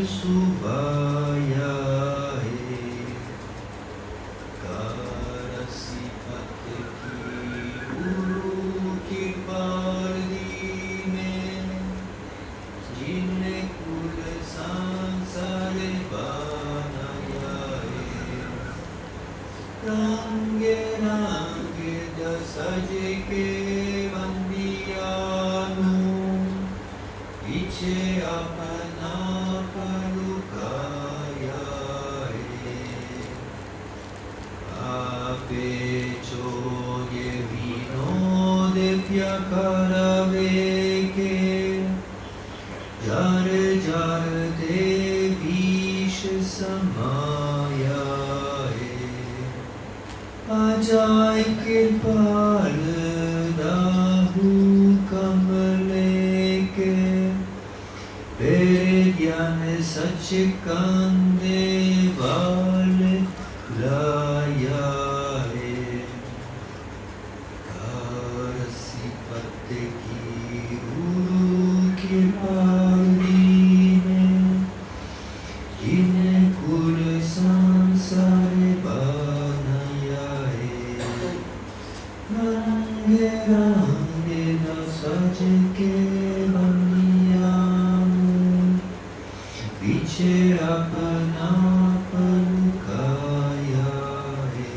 सुबाया है, कारसी पत की गुरु की पारदी में, जिन्हें कुल संसार बनाया है। रंगे रंगे सज के बंदियानु, पीछे अपना पलुकाया है। आपे चोगे विनोद प्या करवे के, जार जार दे विष समाया है। अजाय कृपाल दाहु कमले के, तेरे ज्ञान सच कंदे वाल लाया है। कारसी पत की गुरु की पालनी में, जिन्हें कुल संसार बनाया है। रंगे रंगे न सज के पीछे अपना पलुकाया है।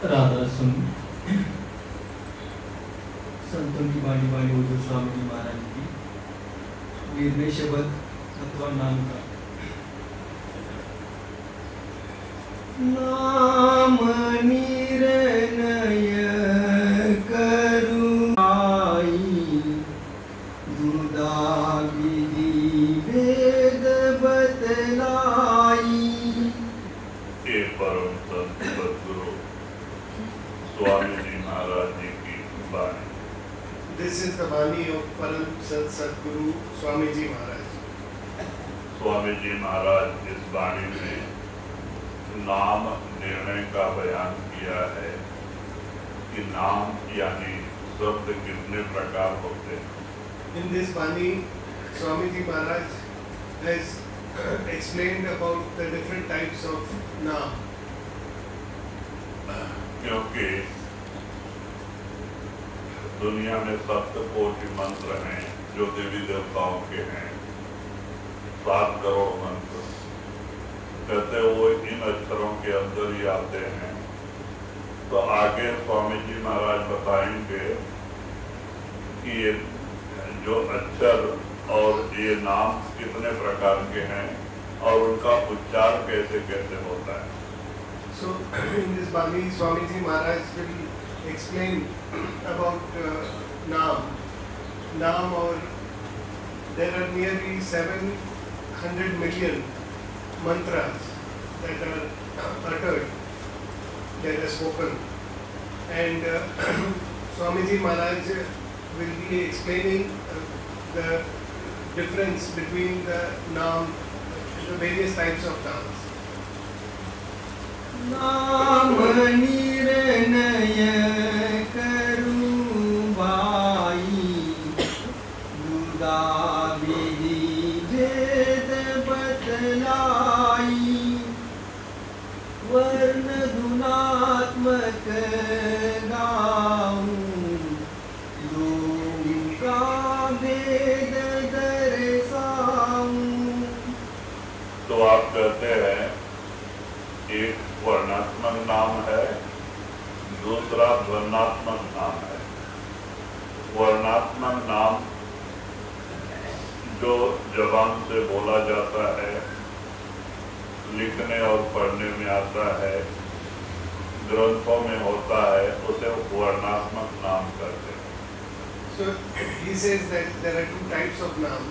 राधा सुन संतों की वाणी वाणी हो जो स्वामी जी महाराज की निर्णय शब्द अथवा नाम का नाम निर्णय करुणाई, दुदा विधि वेद बतलाई। ये परम संत सद्गुरु स्वामी जी महाराज जी की वाणी। This is the Vani of Param Sant Sadguru Swami Ji Maharaj. Swami ji महाराज इस वाणी में नाम निर्णय का बयान किया है कि नाम यानी शब्द कितने प्रकार होते हैं। In this Vani, Swami Ji Maharaj has explained about the different types of naam. क्योंकि दुनिया में 7 कोटि मंत्र हैं जो देवी देवताओं के हैं, 7 करोड़ मंत्र कहते वो इन अक्षरों के अंदर ही आते हैं। तो आगे स्वामी जी महाराज बताएंगे कि ये जो अक्षर और ये नाम कितने प्रकार के हैं और उनका उच्चार कैसे कैसे होता है। So in this Vani, Swami Ji Maharaj will explain about naam. Naam, or there are nearly 700 million mantras that are uttered, that are spoken, and Swami Ji Maharaj will be explaining the difference between the naam, the various types of naams. नाम निर्णय करुणाई, दुदा विधि भेद बतलाई। वर्ण गुणात्मक गाऊं, लोगों का भेद दर्शाऊं। तो आप कहते हैं एक वर्णात्मक नाम है, दूसरा ध्वन्यात्मक नाम है। वर्णात्मक नाम जो जबान से बोला जाता है, लिखने और पढ़ने में आता है, ग्रंथों में होता है, उसे वर्णात्मक नाम कहते हैं। So he says that there are 2 types of naam.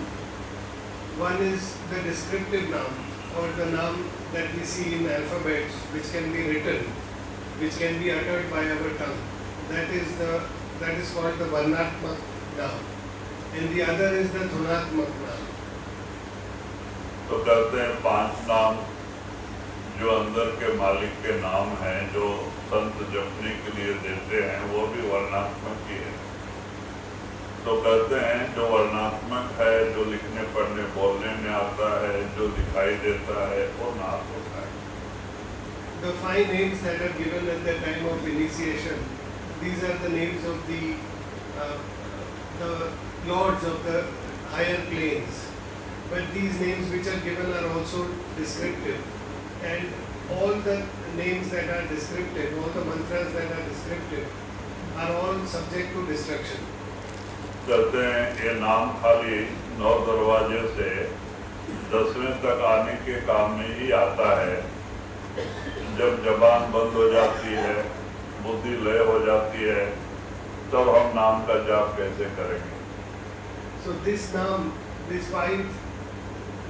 One is the descriptive naam, or the naam that we see in alphabets, which can be written, which can be uttered by our tongue. That is the that is called the Varnatmak naam, and the other is the Dhunatmak naam. तो कहते हैं 5 नाम जो अंदर के मालिक के नाम हैं, जो संत जपने के लिए देते हैं, वो भी वर्णात्मक ही है। तो कहते हैं जो वर्णात्मक है, जो लिखने पढ़ने बोलने में आता है, जो दिखाई देता है, वो नाम होता है। The 5 names that are given at the time of initiation, these are the names of the lords of the higher planes. But these names which are given are also descriptive, and all the names that are descriptive, all the mantras that are descriptive, are all subject to destruction. कहते हैं ये नाम खाली 9 दरवाजे से 10वें तक आने के काम में ही आता है। जब जबान बंद हो जाती है, बुद्धि लय हो जाती है, तब हम नाम का जाप कैसे करेंगे? So this naam, these 5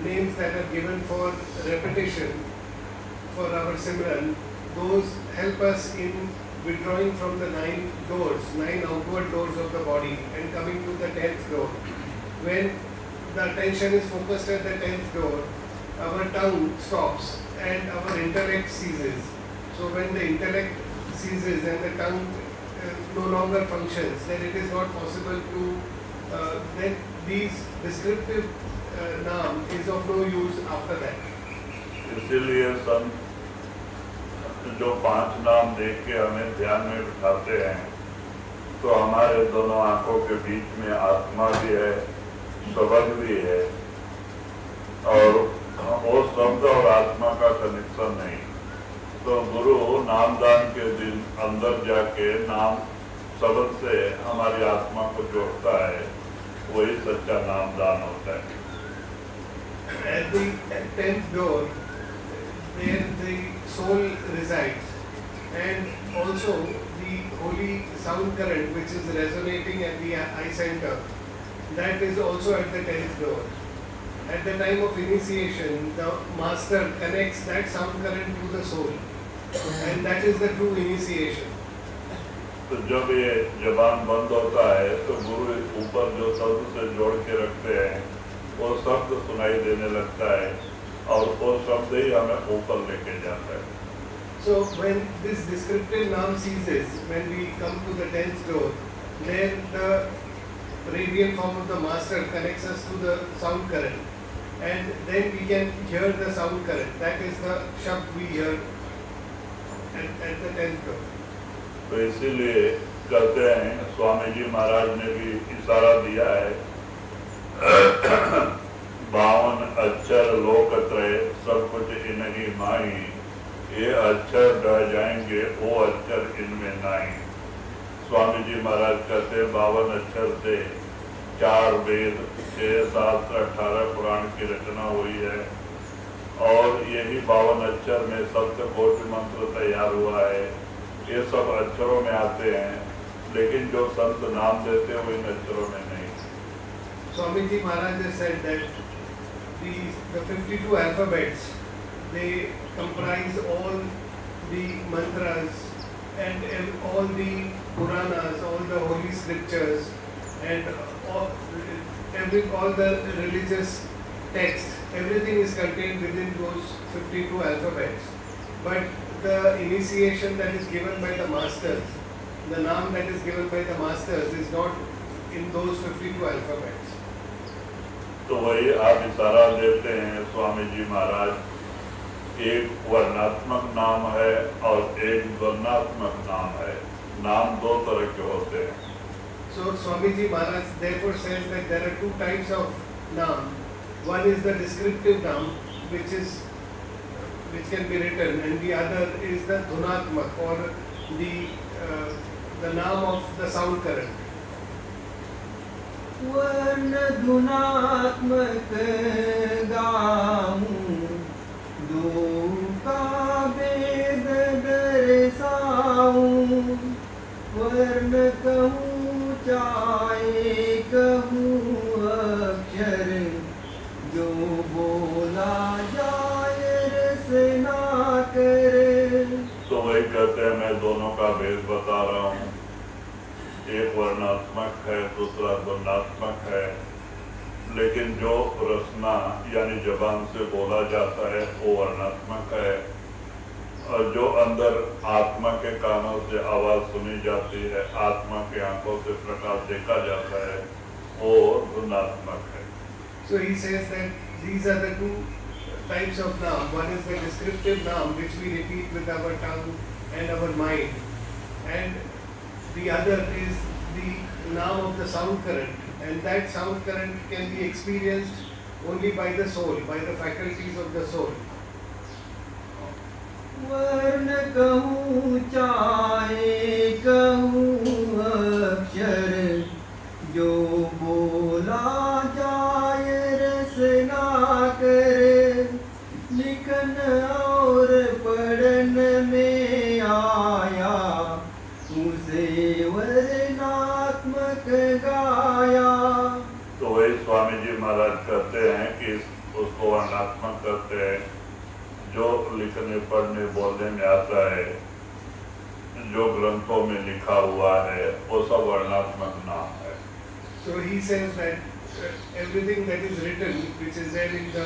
names that are given for repetition for our Simran, those help us in withdrawing from the 9 doors, 9 outward doors of the body, and coming to the 10th door. When the attention is focused at the 10th door, our tongue stops and our intellect ceases. So when the intellect ceases and the tongue no longer functions, then it is not possible to, then these descriptive naam is of no use after that. इसीलिए संत जो 5 नाम देख के हमें ध्यान में बिठाते हैं, तो हमारे दोनों आंखों के बीच में आत्मा भी है, शब्द भी है, और वो शब्द और आत्मा का कनेक्शन नहीं। तो गुरु नामदान के दिन अंदर जाके नाम शब्द से हमारी आत्मा को जोड़ता है, वही सच्चा नामदान होता है। At the 10th door, there the soul resides, and also the holy sound current which is resonating at the eye center, that is also at the 10th door. At the time of initiation, the master connects that sound current to the soul, and that is the true initiation. तो जब ये जबान बंद होता है, तो गुरु ऊपर जो शब्द से जोड़ के रखते हैं, वो शब्द सुनाई देने लगता है, और वो शब्द ही हमें ऊपर लेके जाता है। So when this descriptive naam ceases, when we come to the 10th door, then the radiant form of the master connects us to the sound current, and then we can hear the sound current. That is the shabd we hear at the 10th door. तो इसीलिए कहते हैं, स्वामी जी महाराज ने भी इशारा दिया है, 52 अक्षर लोकत्रय सब कुछ इनकी माही, ये अक्षर रह जाएंगे वो अक्षर इनमें नहीं। स्वामी जी महाराज कहते 52 अक्षर से 4 वेद, 6 शास्त्र, 18 पुराण की रचना हुई है, और यही 52 अक्षर में सप्तकोटि मंत्र तैयार हुआ है। ये सब अक्षरों में आते हैं, लेकिन जो संत नाम देते हैं वो इन अक्षरों में नहीं। Swami Ji Maharaj has said that the 52 alphabets, they comprise all the mantras and all the Puranas, all the holy scriptures, and all the religious texts. Everything is contained within those 52 alphabets. But the initiation that is given by the masters, the naam that is given by the masters, is not in those 52 alphabets. तो वही आप इशारा देते हैं स्वामी जी महाराज, एक वर्णात्मक नाम है और एक वर्णात्मक नाम है। नाम 2 तरह के होते हैं। So Swami Ji Maharaj therefore says that there are 2 types of naam. One is the descriptive naam, which can be written, and the other is the dhunatmak, or the naam of the sound current. वर्ण धुनात्मक गाऊं, दो का वेद दर्शाऊं, वर्ण कहूँ चाहे कहूँ अक्षर, जो बोला जाए रसना करे। तो वही कहते हैं, मैं दोनों का भेद बता रहा हूँ। एक वर्णात्मक है, दूसरा ध्वन्यात्मक है, लेकिन जो रसना यानी जबान से बोला जाता है वो वर्णात्मक है, और जो अंदर आत्मा के कानों से आवाज सुनी जाती है, आत्मा के आंखों से प्रकाश देखा जाता है, वो ध्वन्यात्मक है। So he says that these are the two types of naam. One is the descriptive naam, which we repeat with our tongue and our mind, and the other is the naam of the sound current, and that sound current can be experienced only by the soul, by the faculties of the soul. वर्ण कहूँ चाहे कहूँ अक्षर, जो बोला जाए रसना करे, लिखन और पढ़न में आया, उसे वर्णात्मक गाया। तो वही स्वामी जी महाराज कहते हैं कि उसको वर्णात्मक करते हैं, जो लिखने पढ़ने बोलने में आता है, जो ग्रंथों में लिखा हुआ है, वो सब वर्णात्मक नाम है। So he says that everything that is written, which is there in the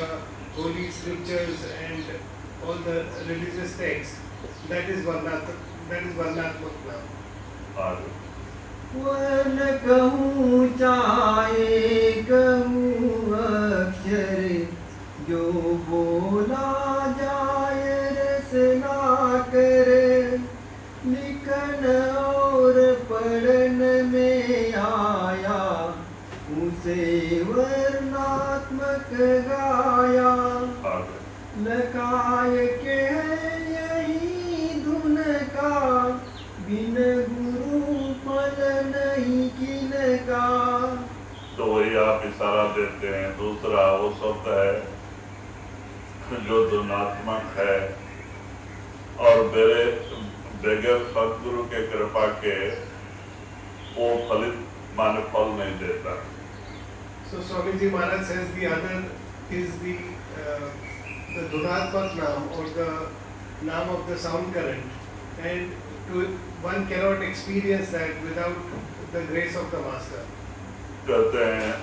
holy scriptures and all the religious texts, that is varnatmak naam. आगे वर्ण कहूँ चाहे कहूँ अक्षर, जो बोला जाए रसना करे, लिखन और पढ़न में आया, उसे वर्णात्मक गाया। आगे लकाय के यही धुन का, बिन गुरु फल नहीं किन का। तो वही आप इशारा देते हैं। दूसरा वो शब्द है जो ध्वन्यात्मक है और बगैर सदगुरु के कृपा के वो फलित माने फल नहीं देता। So Swamiji Maharaj says the other is the dhunatmak naam, or the naam of the sound current, and one cannot experience that without the grace of the master. कहते हैं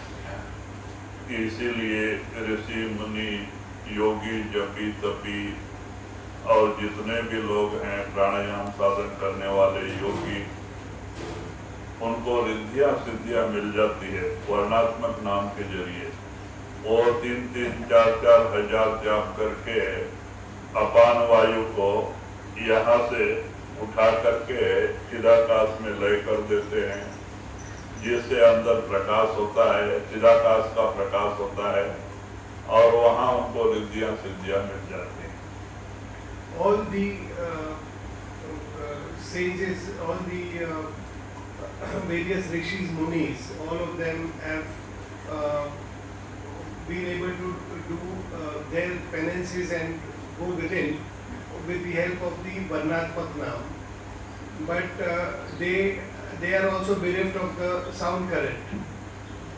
कि इसीलिए ऋषि मुनि योगी जपी तपी और जितने भी लोग हैं प्राणायाम साधन करने वाले योगी, उनको रिद्धियां सिद्धियां मिल जाती है वर्णात्मक नाम के जरिए। वो 3-3, 4-4 हजार जाप करके अपान वायु को यहाँ से उठा करके चिदाकाश में लय कर देते हैं, जिससे अंदर प्रकाश होता है, चिदाकाश का प्रकाश होता है, और वहाँ उनको रिद्धियां सिद्धियां मिल जाती हैं। All the sages, all the various rishis, munis, all of them have been able to do their penances and go within with the help of the varnatmak naam, but they are also bereft of the sound current.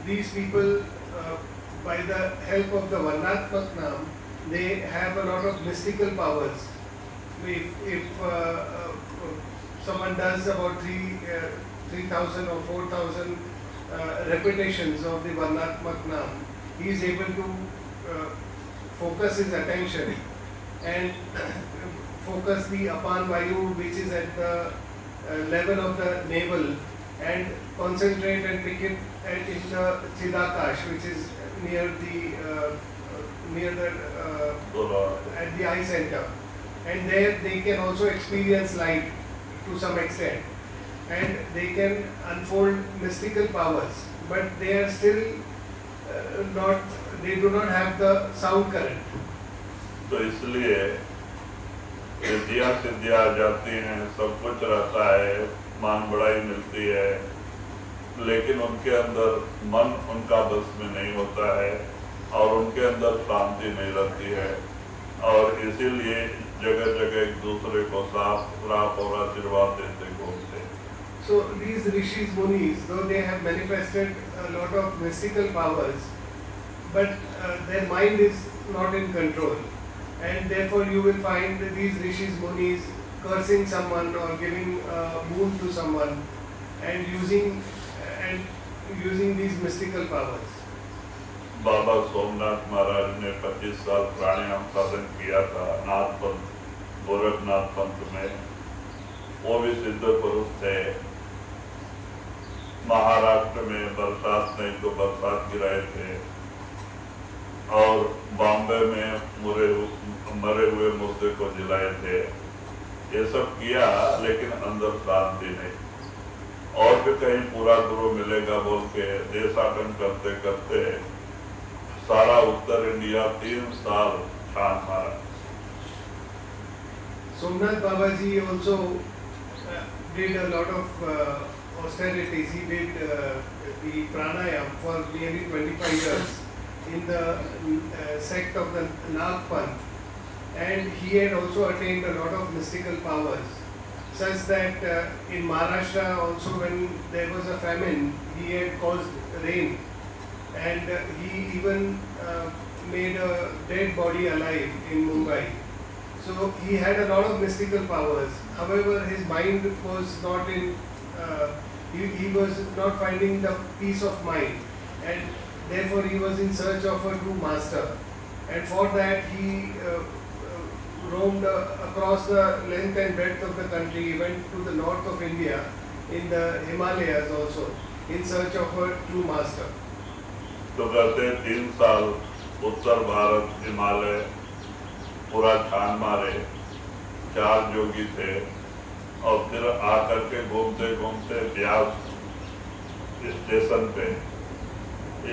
These people, by the help of the varnatmak naam, they have a lot of mystical powers. If someone does about 3,000 or 4,000 repetitions of the varnatmak naam, he is able to focus his attention and focus the apan vayu, which is at the level of the navel, and concentrate and pick it in the chidakash, which is near the at the eye center, and there they can also experience light to some extent, and they can unfold mystical powers, but they are still they do not have the sound current. तो इसलिए रिद्धियां सिद्धियां आ जाती हैं, सब कुछ रहता है, मान बढ़ाई मिलती है, लेकिन उनके अंदर मन उनका बस में नहीं होता है और उनके अंदर शांति नहीं रहती है, और इसीलिए जगह जगह एक दूसरे को श्राप और आशीर्वाद देते घूमते। So these rishis, munis, though they have manifested a lot of mystical powers, but their mind is not in control, and therefore you will find these rishis, munis cursing someone or giving boon to someone, and using these mystical powers. बाबा सोमनाथ महाराज ने 25 साल प्राणायाम साधन किया था नाथ पंथ, गोरखनाथ पंथ में। वो भी सिद्ध पुरुष थे। महाराष्ट्र में बरसात नहीं तो बरसात गिराए थे और बॉम्बे में मरे हुए मुर्दे को जिलाए थे। ये सब किया लेकिन अंदर शांति नहीं। और भी कहीं पूरा गुरु मिलेगा बोल के देशाटन करते करते सारा उत्तर इंडिया 3 साल छान मारा। Somnath Babaji also did a lot of austerities. He did the pranayam for nearly 25 years in the sect of the Nag Panth, and he had also attained a lot of mystical powers, such that in Maharashtra also when there was a famine, he had caused rain, and he even made a dead body alive in Mumbai. So he had a lot of mystical powers. However, his mind was not in, he was not finding the peace of mind, and therefore he was in search of a true master. And for that he roamed across the length and breadth of the country. He went to the north of India, in the Himalayas also, in search of a true master. तो कहते 3 साल उत्तर भारत हिमालय पूरा छान मारे, 4 जोगी थे और फिर आकर के घूमते घूमते ब्यास स्टेशन पे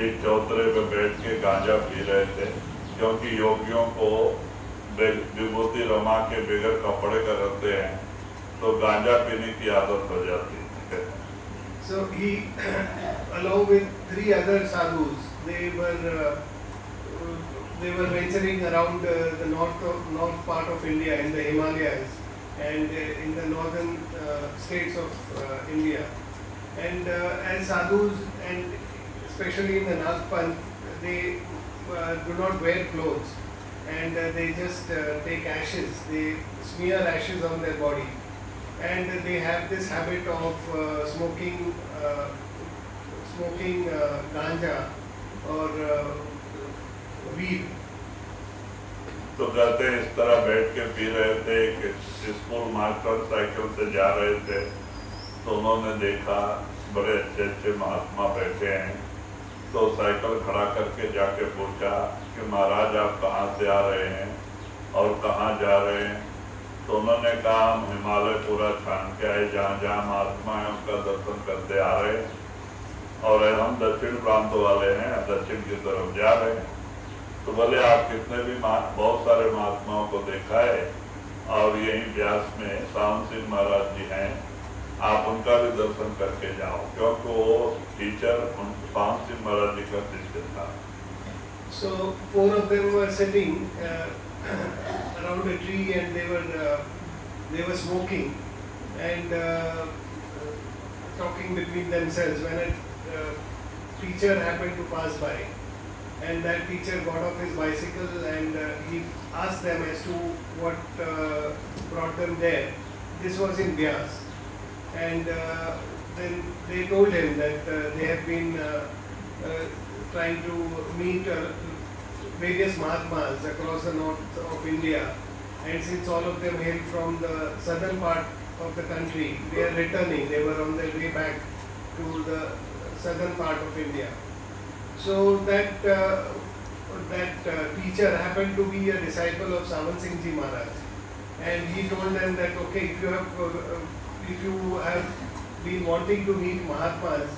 एक चौतरे पे बैठ के गांजा पी रहे थे, क्योंकि योगियों को विभूति रमा के बगैर कपड़े का रखते हैं तो गांजा पीने की आदत हो जाती है। So he, along with 3 other sadhus, they were venturing around the north part of India, in the Himalayas and in the northern states of India. And as sadhus, and especially in the Nag Panth, they do not wear clothes, and they just take ashes. They smear ashes on their body, and they have this habit of smoking ganja or weed. तो कहते इस तरह बैठ के P रहे थे कि school master cycle से जा रहे थे तो उन्होंने देखा बड़े अच्छे अच्छे महात्मा बैठे हैं, तो साइकिल खड़ा करके जाके पूछा कि महाराज आप कहाँ से आ रहे हैं और कहाँ जा रहे हैं? तो उन्होंने कहा हम हिमालय पूरा छान के आए, जहाँ जहाँ महात्मा है उनका दर्शन करते आ रहे हैं और हम दक्षिण प्रांत वाले हैं, दक्षिण की तरफ जा रहे हैं। तो बोले आप कितने भी बहुत सारे महात्माओं को देखा है और यही व्यास में सावन सिंह महाराज जी हैं, आप उनका भी दर्शन करके जाओ, क्योंकि वो टीचर सावन सिंह महाराज जी का शिष्य था। So 4 of them were sitting around a tree, and they were smoking and talking between themselves when a teacher happened to pass by, and that teacher got off his bicycle and he asked them as to what brought them there. This was in Bias, and then they told him that they have been trying to meet various Mahatmas across the north of India, and since all of them hail from the southern part of the country, they are returning. They were on their way back to the southern part of India. So that teacher happened to be a disciple of Ramsingh Ji Maharaj, and he told them that okay, if you have been wanting to meet Mahatmas,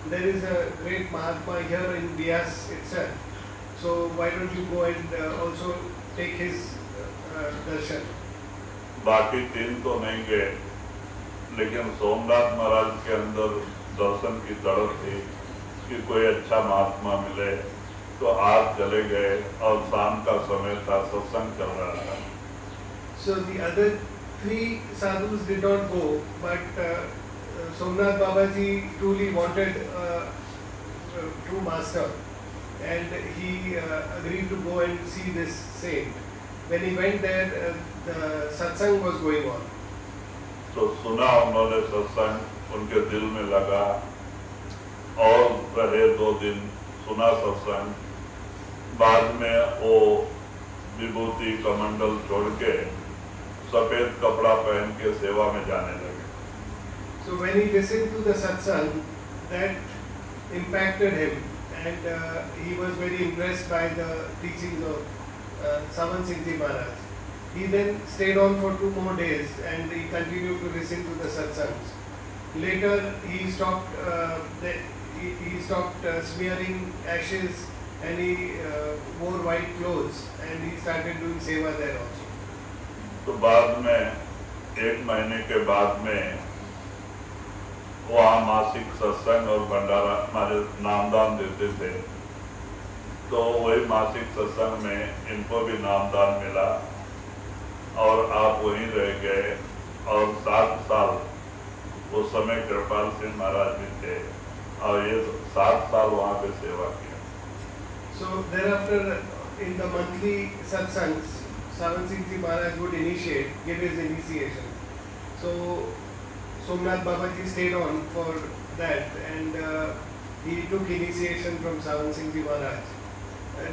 there is a great Mahatma here in Bias itself. So why don't you go and also take his darshan? बाकी 3 तो नहीं गए, लेकिन सोमनाथ महाराज के अंदर दर्शन की तड़प थी कि कोई अच्छा महात्मा मिले, तो आप चले गए और शाम का समय था, सत्संग चल रहा था। So the other 3 sadhus did not go, but Somnath Babaji truly wanted a true master, and he agreed to go and see this saint. When he went there, the satsang was going on. तो सुना उन्होंने सत्संग, उनके दिल में लगा और रहे 2 दिन, सुना सत्संग। बाद में वो विभूति कमंडल छोड़ के सफेद कपड़ा पहन के सेवा में जाने लगे। So when he listened to the satsang, that impacted him, and he was very impressed by the teachings of Ramsingh Maharaj. He then stayed on for 2 more days and he continued to listen to the satsangs. Later he stopped smearing ashes and he wore white clothes and he started doing seva there also. तो बाद में 1 महीने के बाद में वहाँ मासिक सत्संग और भंडारा हमारे नामदान देते थे। तो वही मासिक सत्संग में इनको भी नामदान मिला और आप वहीं रह गए और 7 साल उस समय कृपाल सिंह महाराज भी थे और ये 7 साल वहाँ पे सेवा किया। So thereafter in the monthly satsangs, Ramsingh Maharaj would give his initiation. So Somnath Babaji stayed on for that and he took initiation from Ramsingh Maharaj.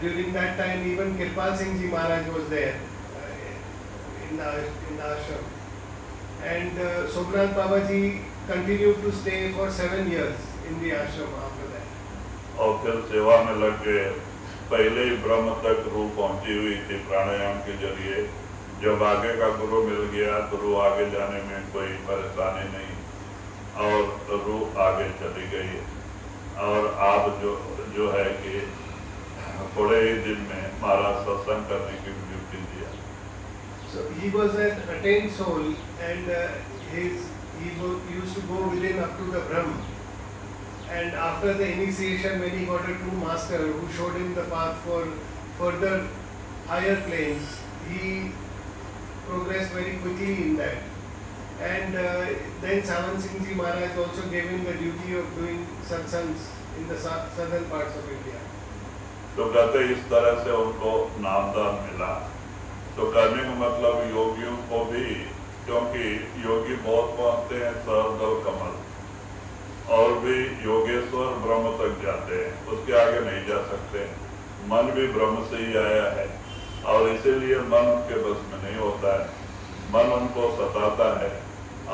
During that time even Kirpal Singh Ji Maharaj was there in the ashram. And Somnath Babaji continued to stay for 7 years in the ashram after that. और फिर सेवा में लग गए। पहले ही ब्रह्म तक रूह पहुंची हुई थी प्राणायाम के जरिए। जब आगे का गुरु मिल गया तो रूह आगे जाने में कोई परेशानी नहीं और रूह आगे चली गई। और आप जो है कि थोड़े ही दिन में महाराज सत्संग करने की ड्यूटी दिया। So he was an attained soul and he used to go within up to the Brahm. And after the initiation, when he got a true master who showed him the path for further higher planes, he progressed very quickly in that. And then Ramsingh Ji Maharaj also gave him the duty of doing satsangs in the southern parts of India. तो कहते इस तरह से उनको नामदान मिला। तो करने का मतलब योगियों को भी, क्योंकि योगी बहुत पहुंचते हैं सरदल कमल और भी योगेश्वर ब्रह्म तक जाते हैं, उसके आगे नहीं जा सकते। मन भी ब्रह्म से ही आया है और इसीलिए मन उनके बस में नहीं होता है, मन उनको सताता है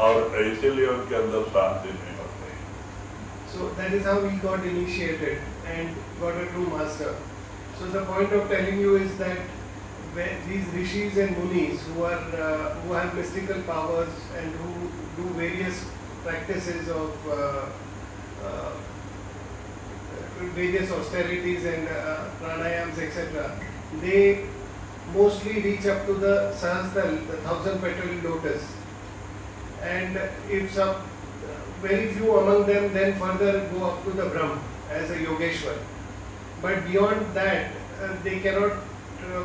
और इसीलिए उनके अंदर शांति नहीं होती। So that is how he got initiated and got a true master. So the point of telling you is that these rishis and munis who have mystical powers and who do various practices of various austerities and pranayams, etc., they mostly reach up to the Sahasral, the 1000-petaled lotus, and if some very few among them then further go up to the Brahm as a Yogeshwar, but beyond that they cannot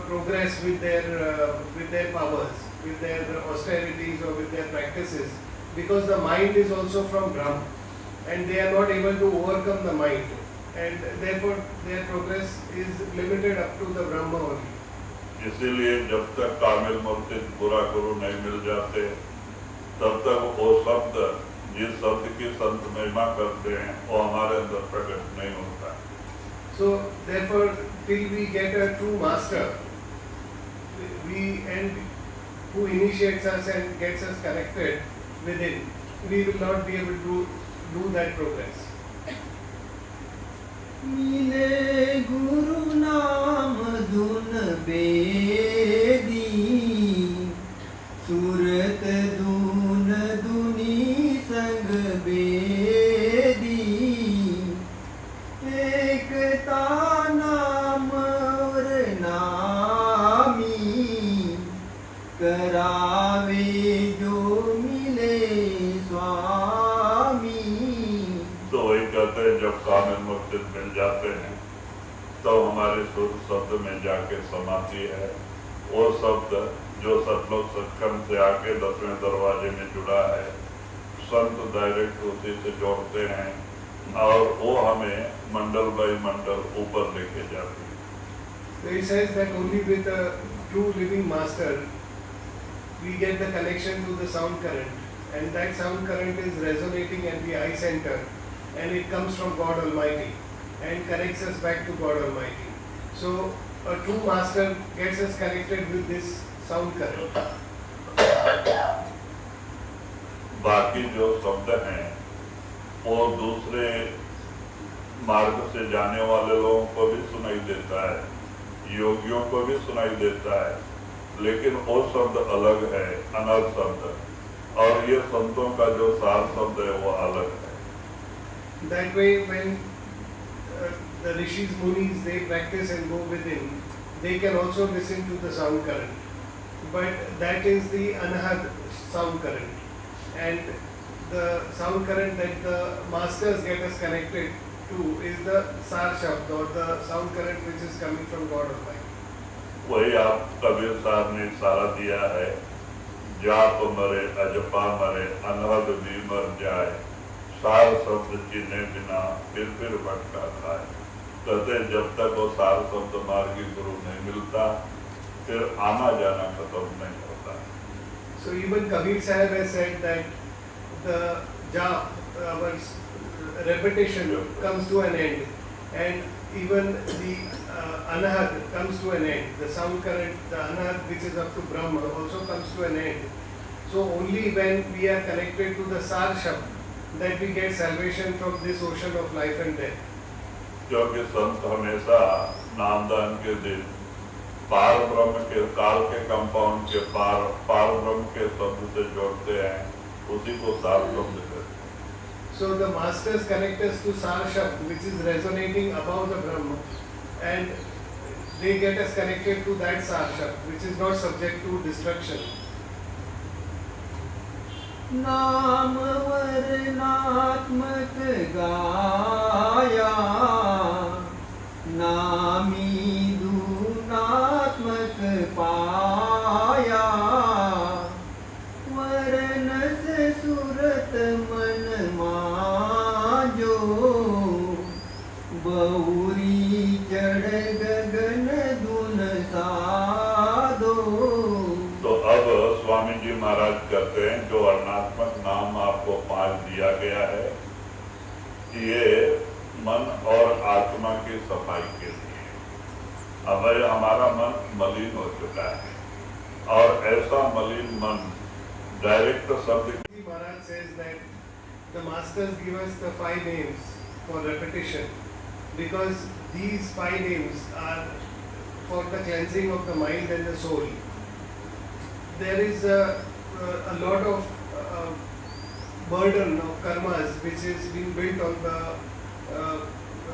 progress with their powers, with their austerities or with their practices, because the mind is also from Brahm and they are not able to overcome the mind, and therefore their progress is limited up to the Brahma only. इसीलिए जब तक कामिल मूर्तित बुरा गुरु नहीं मिल जाते तब तक वो शब्द, जिस शब्द की संत महिमा करते हैं, वो हमारे अंदर प्रकट नहीं होता। So therefore till we get a true master, who initiates us and gets us connected within, we will not be able to do that progress. मिले गुरु नाम धुन बेदी, सूरत धुन धुनी संग बेदी, एकता नाम और नामी, करावे जो मिले स्वामी। तो वही कहते हैं जब कामिल मूर्तित मिल जाते हैं तो हमारे शुद्ध शब्द में जाके समाती है। वो शब्द जो सतलोक सत्संग से आके 10वें दरवाजे में जुड़ा है, संत डायरेक्ट उसी से जोड़ते हैं और वो हमें मंडल बाई मंडल ऊपर लेके जाते हैं। So he says that only with a true living master we get the connection to the sound current, and that sound current is resonating at the eye center, and it comes from God Almighty and connects us back to God Almighty. So a true master gets us connected with this sound current. बाकी जो शब्द हैं वो दूसरे मार्ग से जाने वाले लोगों को भी सुनाई देता है, योगियों को भी सुनाई देता है, लेकिन वो शब्द अलग है, अनर्थ शब्द, और ये संतों का जो सार शब्द है वो अलग है. That way, when the rishis, munis, they practice and go within, they can also listen to the sound current. But that is the anahad sound current, and the sound current that the masters get us connected to is the sar shabd, or the sound current which is coming from God Almighty. वही आप कबीर साहब ने इशारा दिया है, जाप मरे अजपा मरे अनहद भी मर जाए, सार शब्द चीने बिना फिर भटका खाए. कहते जब तक वो सार शब्द मार्गी गुरु नहीं मिलता, फिर आना जाना खत्म नहीं होता. So even Kabir Sahib has said that the jap, our repetition comes to an end, and even the anahad comes to an end. The sound current, the anahad which is up to Brahma, also comes to an end. So only when we are connected to the sar shabd that we get salvation from this ocean of life and death. क्योंकि संत हमेशा नामदान के दिन पार ब्रह्म के काल के compound के पार ब्रह्म के शब्द से जोड़ते हैं, उसी को सार शब्द कहते हैं. So the masters connect us to sar shabd, which is resonating above the Brahma, and they get us connected to that sar shabd, which is not subject to destruction. नाम वर्णात्मक गाया, नामी दूनात्मक पाया, वरण से सुरत मन माजो, बहुरी चढ़ गगन धुन साधो. तो अब स्वामी जी महाराज कहते हैं जो वर्णात्मक नाम आपको 5 दिया गया है, ये मन और आत्मा की सफाई के लिए. अब हमारा मन मलिन हो चुका है, और ऐसा मलिन मन डायरेक्ट शब्द. Maharaj says that the masters give us the 5 names for repetition, because these 5 names are for the cleansing of the mind and the soul. There is a lot of burden of karmas which is being built on the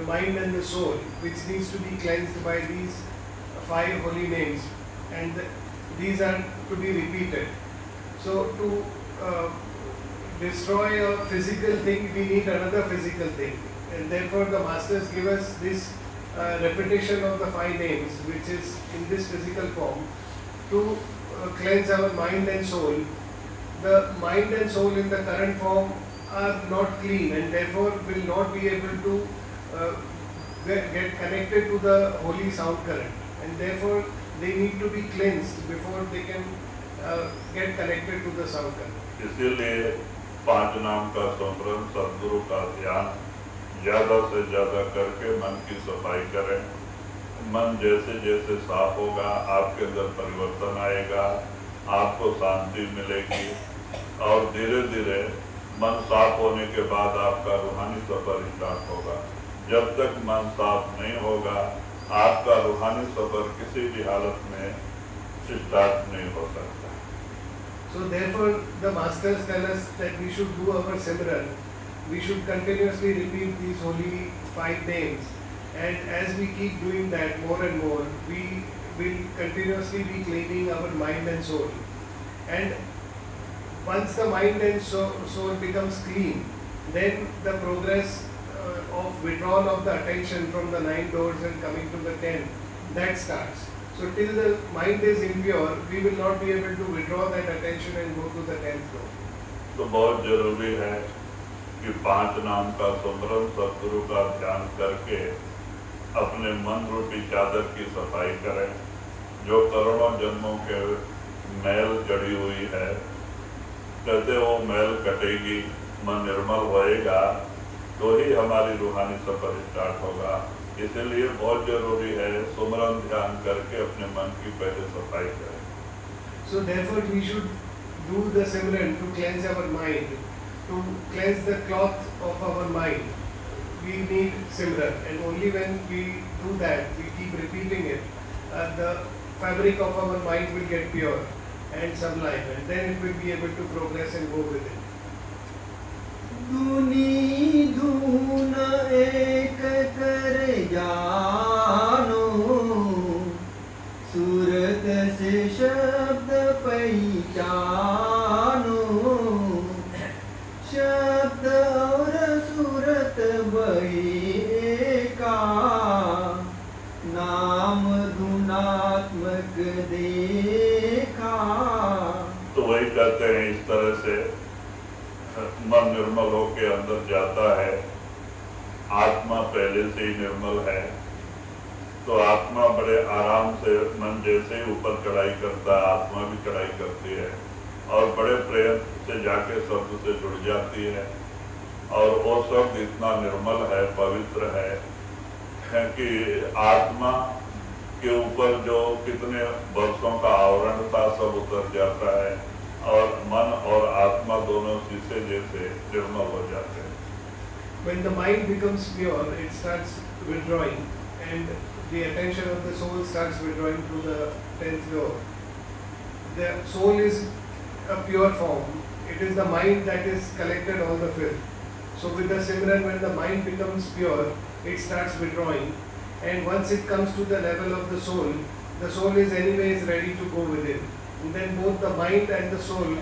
mind and the soul, which needs to be cleansed by these 5 holy names, and these are to be repeated. So to destroy a physical thing, we need another physical thing, and therefore the masters give us this repetition of the 5 names, which is in this physical form, to cleanse our mind and soul. The mind and soul in the current form are not clean, and therefore will not be able to get connected to the holy sound current, and therefore they need to be cleansed before they can get connected to the sound current. इसीलिए 5 नाम का स्मरण, सद्गुरु का ध्यान ज्यादा से ज्यादा करके मन की सफाई करें. मन जैसे जैसे साफ होगा, आपके अंदर परिवर्तन आएगा, आपको शांति मिलेगी, और धीरे धीरे मन साफ होने के बाद आपका रूहानी सफर स्टार्ट होगा. जब तक मन साफ नहीं होगा, आपका रूहानी सफर किसी भी हालत में स्टार्ट नहीं हो सकता. So therefore the masters tell us that we should do our Simran. We should continuously repeat these holy 5 names, and as we keep doing that more and more, we will continuously be cleaning our mind and soul. And once the mind and soul becomes clean, then the progress of withdrawal of the attention from the 9 doors and coming to the 10, that starts. So till the mind is impure, we will not be able to withdraw that attention and go to the 10th door. तो बहुत जरूरी है कि 5 नाम का स्मरण, सद्गुरु का ध्यान करके अपने मन रूपी चादर की सफाई करें. जो करोड़ों जन्मों के मैल जड़ी हुई है, कहते वो मैल कटेगी, मन निर्मल होएगा तो ही हमारी रूहानी सफर स्टार्ट होगा। इसीलिए बहुत जरूरी है सुमरन ध्यान करके अपने मन की पहले सफाई करें। So therefore we should do the Simran to cleanse our mind, to cleanse the cloth of our mind. We need Simran, and only when we do that, we keep repeating it, the fabric of our mind will get pure and sublime, and then it will be able to progress and go with it. दुनी धून एक कर जानो, सूरत से शब्द पहचानो, शब्द और सूरत वही एका, नाम धुनात्मक देखा। तो वही कहते हैं इस तरह से मन निर्मल होके अंदर जाता है। आत्मा पहले से ही निर्मल है तो आत्मा बड़े आराम से, मन जैसे ही ऊपर चढ़ाई करता है आत्मा भी चढ़ाई करती है और बड़े प्रयत्न से जाके शब्द से जुड़ जाती है। और वो शब्द इतना निर्मल है, पवित्र है कि आत्मा के ऊपर जो कितने वर्षों का आवरण था सब उतर जाता है और मन और आत्मा दोनों शीशे जैसे निर्मल हो जाते हैं। When the mind becomes pure, it starts withdrawing, and the attention of the soul starts withdrawing to the 10th door. The soul is a pure form. It is the mind that is collected all the filth. So with the Simran, when the mind becomes pure, it starts withdrawing, and once it comes to the level of the soul is anyways ready to go within. And then both the mind and the soul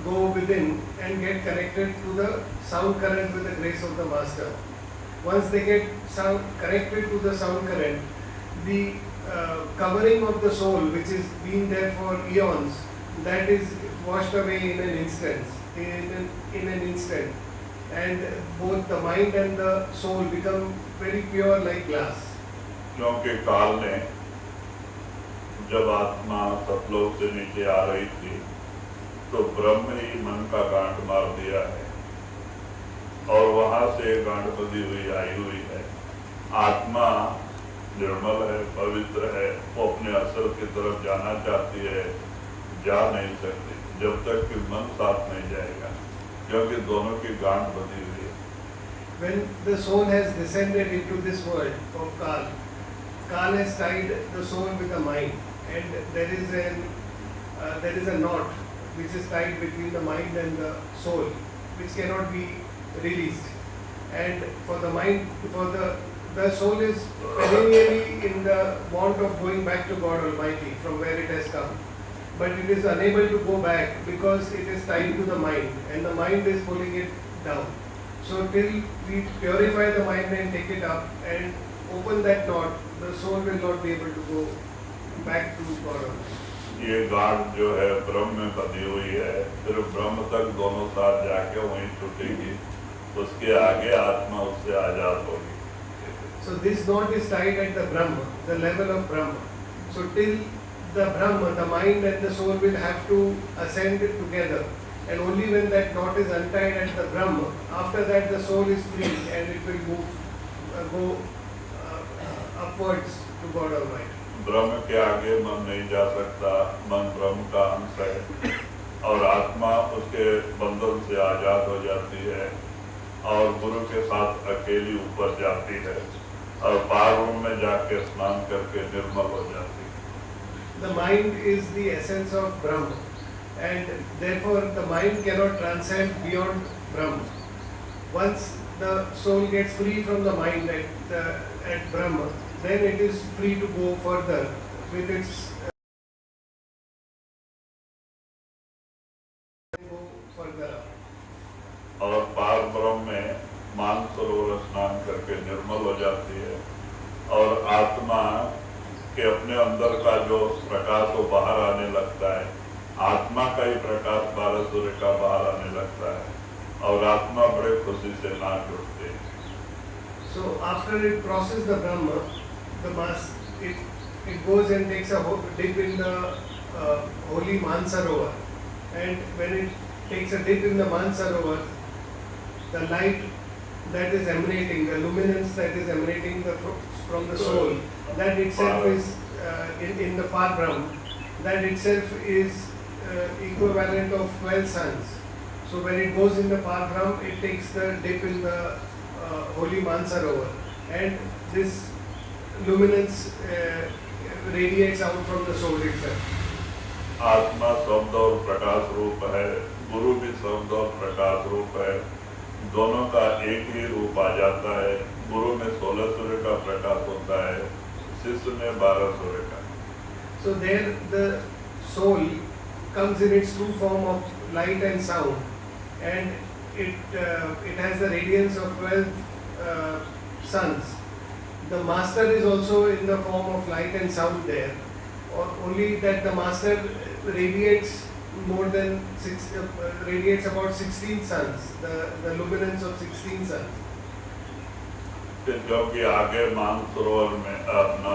go within and get connected to the sound current with the grace of the Master. Once they get connected to the sound current, the covering of the soul, which is been there for eons, that is washed away in an instant. And both the mind and the soul become very pure like glass. क्योंकि काल ने जब आत्मा सतलोक से नीचे आ रही थी तो ब्रह्म ही मन का गांठ मार दिया है और वहां से गांठ बंधी हुई आई हुई है। आत्मा निर्मल है, पवित्र है, वो अपने असल की तरफ जाना चाहती है, जा नहीं सकती जब तक कि मन साथ नहीं जाएगा, क्योंकि दोनों की गांठ बंधी हुई है। When the soul has descended into this world of Kal, Kal has tied the soul with the mind, and there is a knot which is tied between the mind and the soul, which cannot be released. And for the mind, the soul is perennially in the want of going back to God Almighty from where it has come, but it is unable to go back because it is tied to the mind, and the mind is pulling it down. So till we purify the mind and take it up and open that knot, the soul will not be able to go back to God. ये गांठ जो है ब्रह्म में बंधी हुई है, फिर ब्रह्म तक दोनों साथ जाके वहीं छूटेगी, उसके आगे आत्मा उससे आजाद होगी। So this knot is tied at the Brahma, the level of Brahma. So till the Brahma, the mind and the soul will have to ascend together, and only when that knot is untied at the Brahma, after that the soul is free and it will go upwards to God Almighty. ब्रह्म के आगे मन नहीं जा सकता, मन ब्रह्म का अंश है और आत्मा उसके बंधन से आजाद हो जाती है और गुरु के साथ अकेली ऊपर जाती है और पार रूम में जाके स्नान करके निर्मल हो जाती है। The mind is the essence of Brahma, and therefore the mind cannot transcend beyond Brahma. Once the soul gets free from the mind at Brahma, then it is free to go further with its go further up. और पार ब्रह्म में मानसरोवर स्नान करके निर्मल हो जाती है और आत्मा के अपने अंदर का जो प्रकाश वो बाहर आने लगता है, आत्मा का ही प्रकाश 12 सूर्य का बाहर आने लगता है और आत्मा बड़े खुशी से नाच उठती है। So after it crosses the Brahma, the mass, it goes and takes a dip in the holy Mansarovar, and when it takes a dip in the Mansarovar, the light that is emanating, the luminance that is emanating from the soul, that itself is in the Parbrahm, that itself is equivalent of 12 suns. So when it goes in the Parbrahm, it takes the dip in the holy Mansarovar, and this luminance radiates out from the soul itself. आत्मा शब्द और प्रकाश रूप है, गुरु भी शब्द और प्रकाश रूप है, दोनों का एक ही रूप आ जाता है। गुरु में 16 सूर्य का प्रकाश होता है, शिष्य में 12 सूर्य का। So there the soul comes in its true form of light and sound, and it has the radiance of 12 suns. The master is also in the form of light and sound there, or only that the master radiates more than radiates about 16 suns, the luminance of 16 suns. क्योंकि आगे मानसरोवर में अपना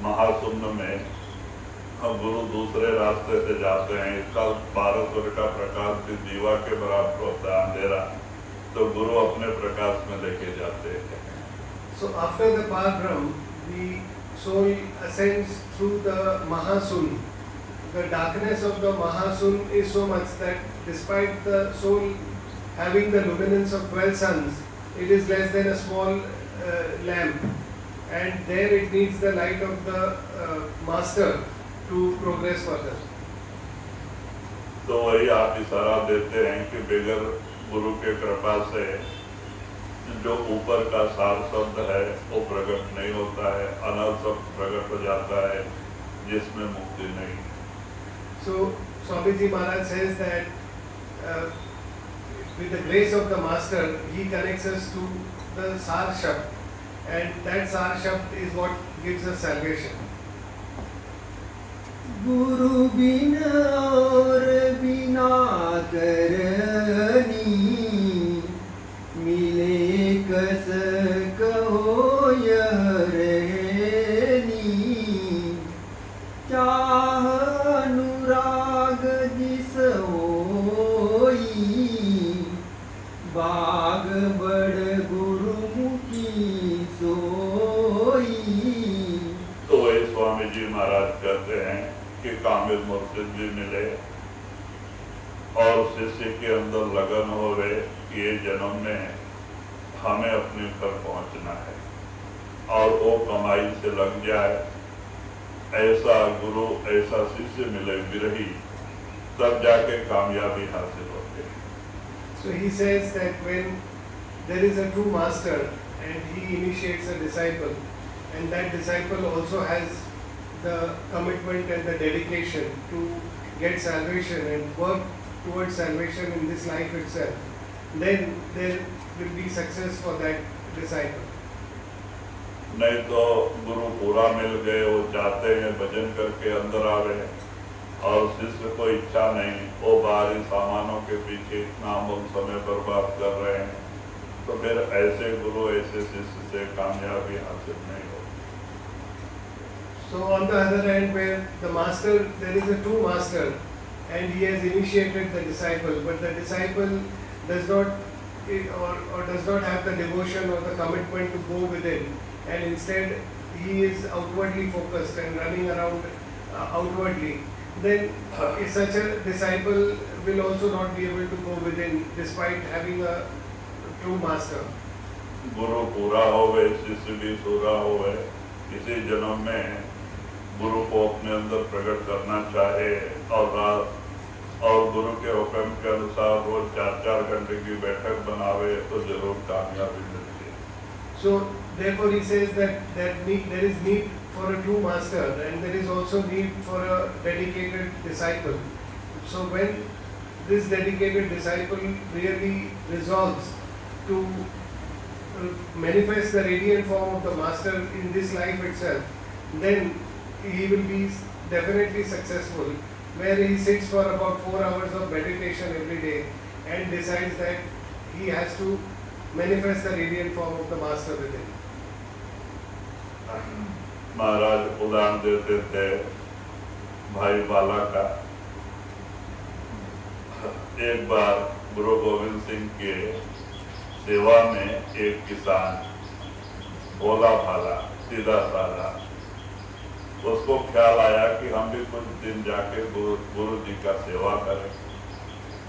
महाशून्य में गुरु दूसरे रास्ते से जाते हैं, इसका 12 सूर्य का प्रकाश भी दीवा के बराबर होता है अंधेरा, तो गुरु अपने प्रकाश में लेके जाते हैं। So after the Parbrahm, the soul ascends through the Mahasun. The darkness of the Mahasun is so much that despite the soul having the luminance of 12 suns, it is less than a small lamp, and there it needs the light of the master to progress further. तो वही आप इशारा देते हैं कि बगैर गुरु के कृपा से जो ऊपर का सार शब्द है वो प्रकट नहीं होता है, अनल शब्द प्रकट हो जाता है जिसमें मुक्ति नहीं। So Swamiji Maharaj says that with the grace of the master, he connects us to the Sar Shabd, and that Sar Shabd is what gives us salvation. गुरु बिना और बिना करनी मिले कस कहो यह रहनी, चाह अनुराग जिस होई बाग बड़ गुरुमुखी सोई। तो वही स्वामी जी महाराज कहते हैं कि कामिल मुर्शिद भी मिले और शिष्य के अंदर लगन होवे कि ये जन्म में हमें अपने घर पहुंचना है और वो कमाई से लग जाए, ऐसा गुरु ऐसा शिष्य मिले विरही, तब जाके कामयाबी हासिल होती है। So he says that when there is a true master and he initiates a disciple, and that disciple also has the commitment and the dedication to get salvation and work towards salvation in this life itself, then there will be success for that disciple. नहीं तो गुरु पूरा मिल गए, वो चाहते हैं भजन करके अंदर आवे और शिष्य को इच्छा नहीं, वो बाहरी सामानों के पीछे इतना अमूल समय बर्बाद कर रहे हैं, तो फिर ऐसे गुरु ऐसे शिष्य से कामयाबी हासिल नहीं हो। So on the other hand, where the master, there is a true master and he has initiated the disciple, but the disciple does not or does not have the devotion or the commitment to go within, and instead he is outwardly focused and running around outwardly, then such a disciple will also not be able to go within despite having a true master. गुरु पूरा होवे, शिष्य भी पूरा होवे, इसी जन्म में गुरु को अपने अंदर प्रकट करना चाहे और गुरु के हुक्म के अनुसार रोज 4-4 घंटे की बैठक बनावे तो जरूर कामयाबी मिलती है। So therefore he says that there is need for a true master and there is also need for a dedicated disciple. So when this dedicated disciple really resolves to manifest the radiant form of the master in this life itself, then he will be definitely successful, where he sits for about 4 hours of meditation every day and decides that he has to manifest the radiant form of the master within. महाराज उदाहरण देते थे भाई बाला का, एक बार गुरु गोविंद सिंह के सेवा में एक किसान भोला भाला सीधा साधा, उसको ख्याल आया कि हम भी कुछ दिन जाके गुरु जी का सेवा करें,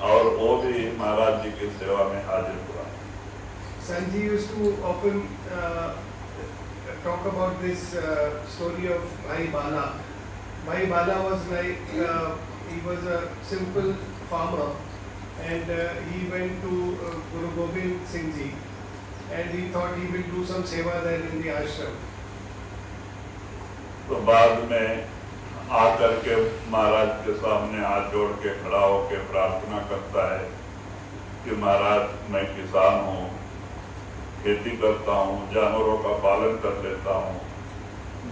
और वो भी महाराज जी की सेवा में हाजिर हुआ। Sanji used to often talk about this story of Bhai Bala. Bhai Bala was like, he was a simple farmer, and he went to Guru Gobind Singh Ji, and he thought he will do some seva there in the ashram. तो बाद में आकर के महाराज के सामने हाथ जोड़ के खड़ा होके प्रार्थना करता है कि महाराज, मैं किसान हूँ, खेती करता हूँ, जानवरों का पालन कर लेता हूँ,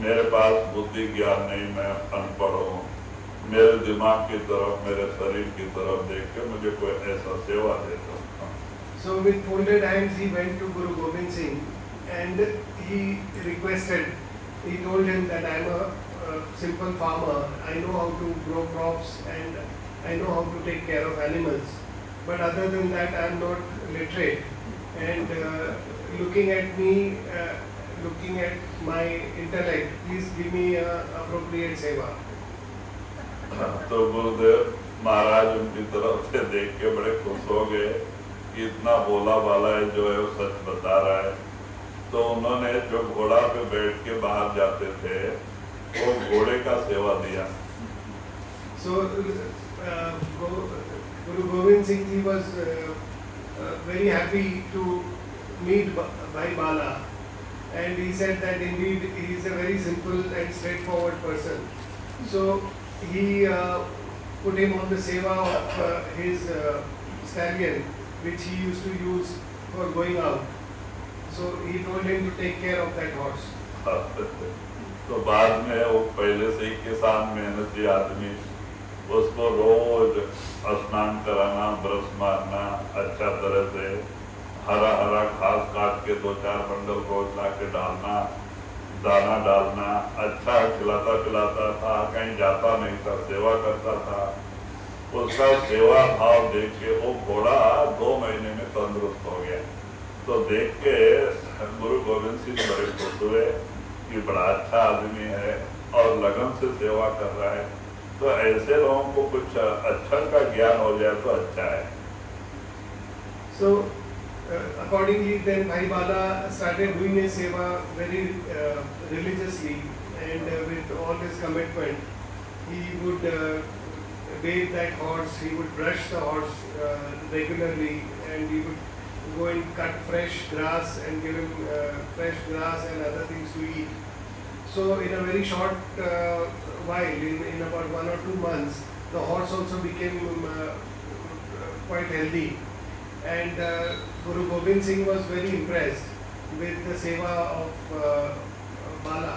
मेरे पास बुद्धि ज्ञान नहीं, मैं अनपढ़ हूँ, मेरे दिमाग की तरफ, मेरे शरीर की तरफ देख के मुझे कोई ऐसा सेवा दे दो। So with folded hands he went to Guru Gobind Singh and he requested, he told him that I am a simple farmer, I know how to grow crops and I know how to take care of animals, but other than that I am not literate, and looking at me, looking at my intellect, please give me a appropriate seva. तो गुरुदेव महाराज उनकी तरफ से देख के बड़े खुश हो गए कि इतना बोला बाला है जो है वो सच बता रहा है। तो उन्होंने जो घोड़ा पे बैठ के बाहर जाते थे वो घोड़े का सेवा दिया। So Guru Gobind Singh Ji was very happy to meet Bhai Bala, and he said that indeed he is a very simple and straightforward person. So he put him on the seva of his stallion, which he used to use for going out. So he told him to take care of that horse. तो बाद में वो पहले से ही किसान मेहनती आदमी, उसको रोज स्नान कराना, ब्रश मारना, अच्छा तरह से हरा हरा घास काट के 2-4 बंडल रोज ला के डालना, दाना डालना, अच्छा खिलाता पिलाता था, कहीं जाता नहीं था, सेवा करता था। उसका सेवा भाव देख के वो घोड़ा 2 महीने में तंदुरुस्त हो गया। तो देख के गुरु गोविंद सिंह बड़े खुश हुए कि बड़ा अच्छा आदमी है और लगन से सेवा कर रहा है, तो ऐसे लोगों को कुछ अच्छा का ज्ञान हो जाए तो अच्छा है। So accordingly then Bhai Bala started doing his seva very religiously, and with all his commitment. He would bathe that horse, he would brush the horse regularly, and he would go and cut fresh grass and give him fresh grass and other things to eat. So in a very short while, in about 1 or 2 months, the horse also became quite healthy, and Guru Gobind Singh was very impressed with the seva of Bala,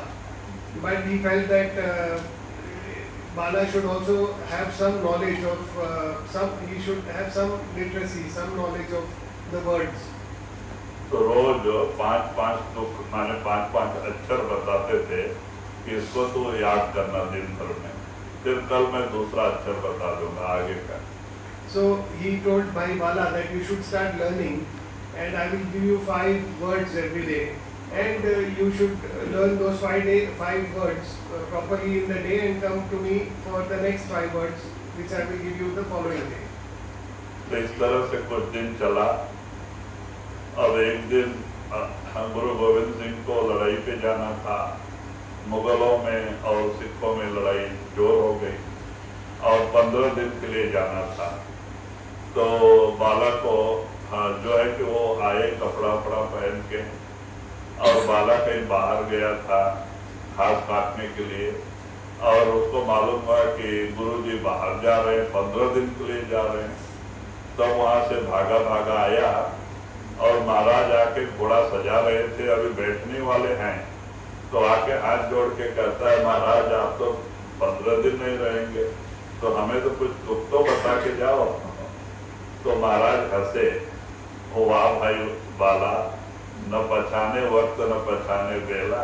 but he felt that Bala should also have some knowledge of he should have some literacy, some knowledge of the words. तो रोज 5-5 तुक माने 5-5 अक्षर बताते थे कि इसको तो याद करना दिन भर में, फिर कल मैं दूसरा अक्षर बता दूंगा आगे का। So he told Bhai Bala that you should start learning, and I will give you 5 words every day, and you should learn those 5 words properly in the day and come to me for the next 5 words which I will give you the following day. तो इस तरह से कुछ दिन चला। अब एक दिन गुरु गोविंद सिंह को लड़ाई पे जाना था, मुगलों में और सिखों में लड़ाई जोर हो गई और 15 दिन के लिए जाना था। तो बाला को जो है कि वो आए कपड़ा पहन के, और बाला कहीं बाहर गया था घास काटने के लिए, और उसको मालूम हुआ कि गुरुजी बाहर जा रहे हैं, 15 दिन के लिए जा रहे हैं। तब वहाँ से भागा आया और महाराज आके घोड़ा सजा रहे थे, अभी बैठने वाले हैं, तो आके हाथ जोड़ के कहता है, महाराज आप तो 15 दिन नहीं रहेंगे, तो हमें तो कुछ दुख तो बता के जाओ। तो महाराज हंसे, ओ वाह भाई बाला, न पछाने वक्त न पछाने बेला।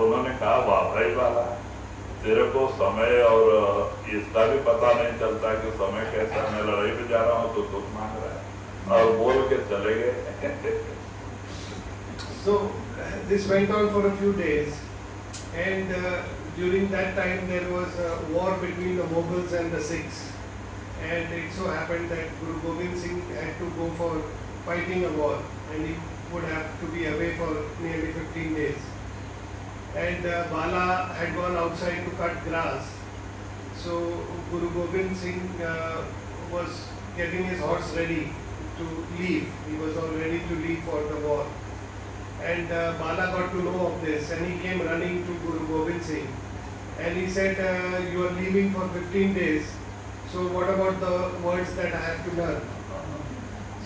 उन्होंने कहा वाह भाई बाला, तेरे को समय और इसका भी पता नहीं चलता कि समय कैसा, मैं लड़ाई में जा रहा हूँ तो दुख मांग रहा है, और बोल के चले गए। So this went on for a few days, and during that time there was a war between the Mughals and the Sikhs, and it so happened that Guru Gobind Singh had to go for fighting a war, and he would have to be away for nearly 15 days. And Bala had gone outside to cut grass, so Guru Gobind Singh was getting his horse ready to leave. He was all ready to leave for the war. And Bala got to know of this, and he came running to Guru Gobind Singh, and he said, you are leaving for 15 days, so what about the words that I have to learn?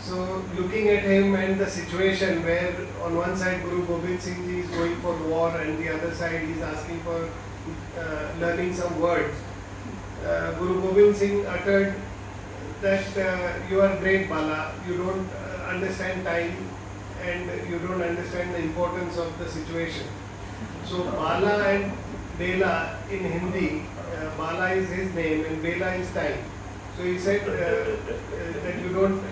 So looking at him and the situation where on one side Guru Gobind Singh Ji is going for war, and the other side he is asking for learning some words, Guru Gobind Singh uttered that you are great, Bala, you don't understand time, and you don't understand the importance of the situation. So Bala and Bela in Hindi, Bala is his name and Bela is time. So he said that you don't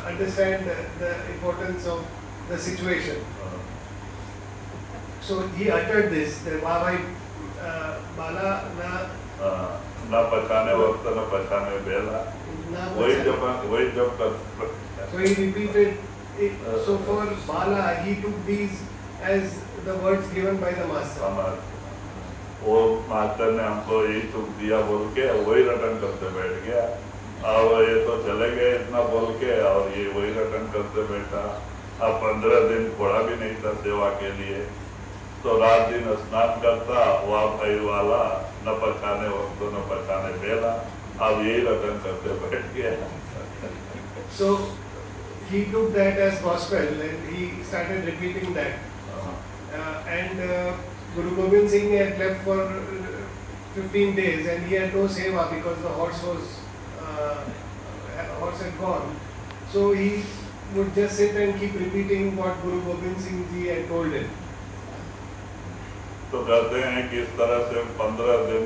understand the importance of the situation. So he uttered this, that Bala ना पहचाने वक्त ना पहचाने बेला, वही जब So he repeated it. So for Bala, he took these as the words given by the master. वो master ने हमको यही तुक दिया बोल के वही रटन करते बैठ गया, और ये तो चले गए इतना बोल के, और ये वही रटन करते बैठा। अब 15 दिन थोड़ा भी नहीं था सेवा के लिए, तो रात दिन स्नान करता, वाह भाई वाला, न पहचाने वक्त न पहचाने बेला, अब यही रटन करते बैठ गया। So he took that as gospel and he started repeating that. And Guru Gobind Singh had left for 15 days and he had no seva because the horse had gone. So he would just sit and keep repeating what Guru Gobind Singh Ji had told him. तो कहते हैं कि इस तरह से 15 दिन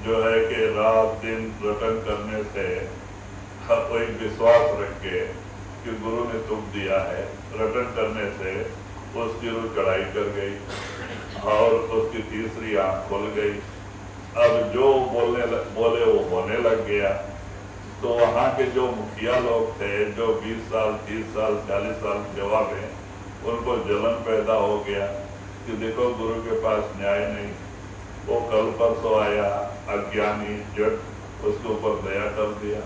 जो है कि रात दिन रटन करने से कोई विश्वास रख के कि गुरु ने तुक दिया है, रटन करने से उसकी रूह चढ़ाई कर गई और उसकी तीसरी आंख खुल गई। अब जो बोले वो होने लग गया। तो वहाँ के जो मुखिया लोग थे, जो 20 साल 30 साल 40 साल सेवा में, उनको जलन पैदा हो गया कि देखो गुरु के पास न्याय नहीं, वो कल परसों आया अज्ञानी जट, उसके ऊपर दया कर दिया।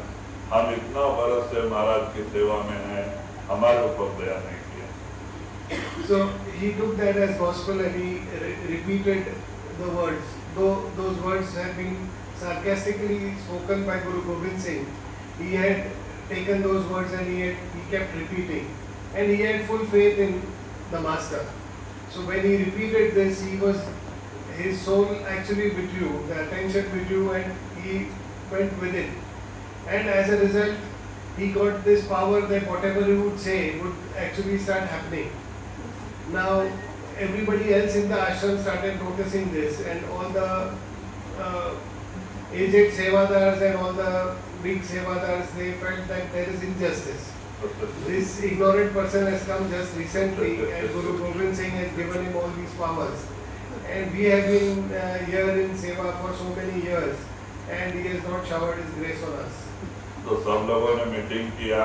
हम इतना बरस से महाराज की सेवा में हैं, हमारे ऊपर दया नहीं किया। So he took that as gospel and he repeated the words. Though those words had been sarcastically spoken by Guru Gobind Singh, he had taken those words and he kept repeating, and he had full faith in the master. So when he repeated this, his soul actually withdrew, the attention withdrew, and he went with it. And as a result, he got this power that whatever he would say would actually start happening. Now, everybody else in the ashram started noticing this, and all the aged sevadars and all the big sevadars, they felt that there is injustice. This ignorant person has come just recently and Guru Gobind Singh has given him all these powers. And we have been here in Seva for so many years and he has not showered his grace on us. तो सब लोगों ने meeting किया,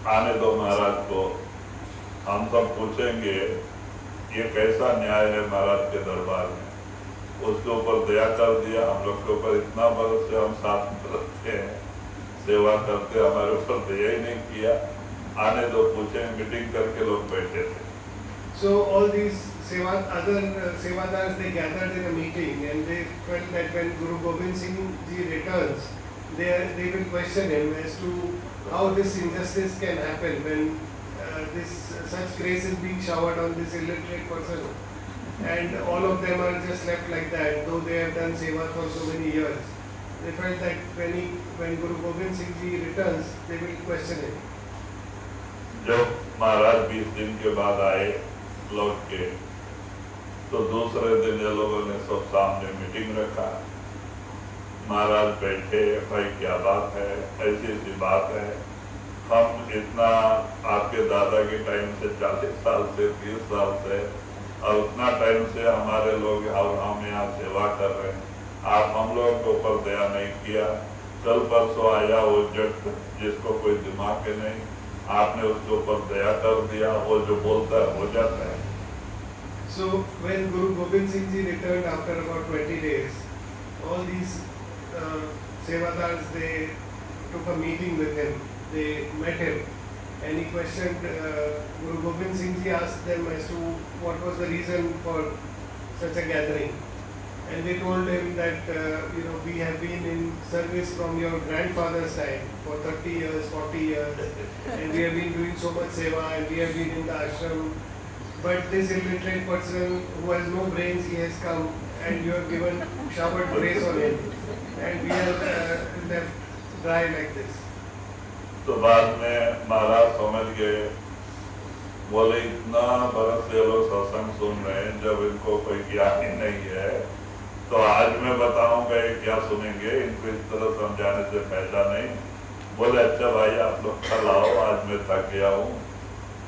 आने दो महाराज को, हम सब पूछेंगे ये कैसा न्याय है महाराज के दरबार में। उसके ऊपर दया कर दिया, हम लोग के ऊपर इतना बरस से हम साथ में रहते हैं, सेवा करते, हमारे ऊपर दया ही नहीं किया, आने दो पूछें। मीटिंग करके लोग बैठे थे। So all these other sevadars, they gathered in a meeting and they felt that when Guru Gobind Singh Ji returns, they will question him as to how this injustice can happen when such grace is being showered on this illiterate person. And all of them are just left like that, though they have done seva for so many years. They felt that when Guru Gobind Singh Ji returns, they will question him. जब महाराज 20 दिन के बाद आए लौट के, तो दूसरे दिन ये लोगों ने सब सामने मीटिंग रखा। महाराज बैठे, भाई क्या बात है, ऐसी ऐसी बात है, हम इतना आपके दादा के टाइम से 40 साल से 30 साल से और उतना टाइम से हमारे लोग और हम यहाँ सेवा कर रहे हैं, आप हम लोगों के ऊपर दया नहीं किया। कल परसों आया वो जट जिसको कोई दिमाग के नहीं, आपने उसके ऊपर दया कर दिया, वो जो बोलता है हो जाता है। So when Guru Gobind Singh Ji returned after about 20 days, all these Sevadars, they took a meeting with him, they met him, and he questioned Guru Gobind Singh Ji, asked them as to what was the reason for such a gathering, and they told him that we have been in service from your grandfather's time for 30 years, 40 years, and we have been doing so much seva, and we have been in the ashram. But this illiterate person who has no brains, he has come and you have given showered grace on him, and we are left dry like this. तो बाद में महाराज समझ गए, बोले इतना बरस ये लोग सत्संग सुन रहे हैं, जब इनको कोई ज्ञान ही नहीं है तो आज मैं बताऊंगा ये क्या सुनेंगे, इनको इस तरह समझाने से फायदा नहीं। बोले अच्छा भाई आप लोग कल आओ, आज मैं थक गया हूँ,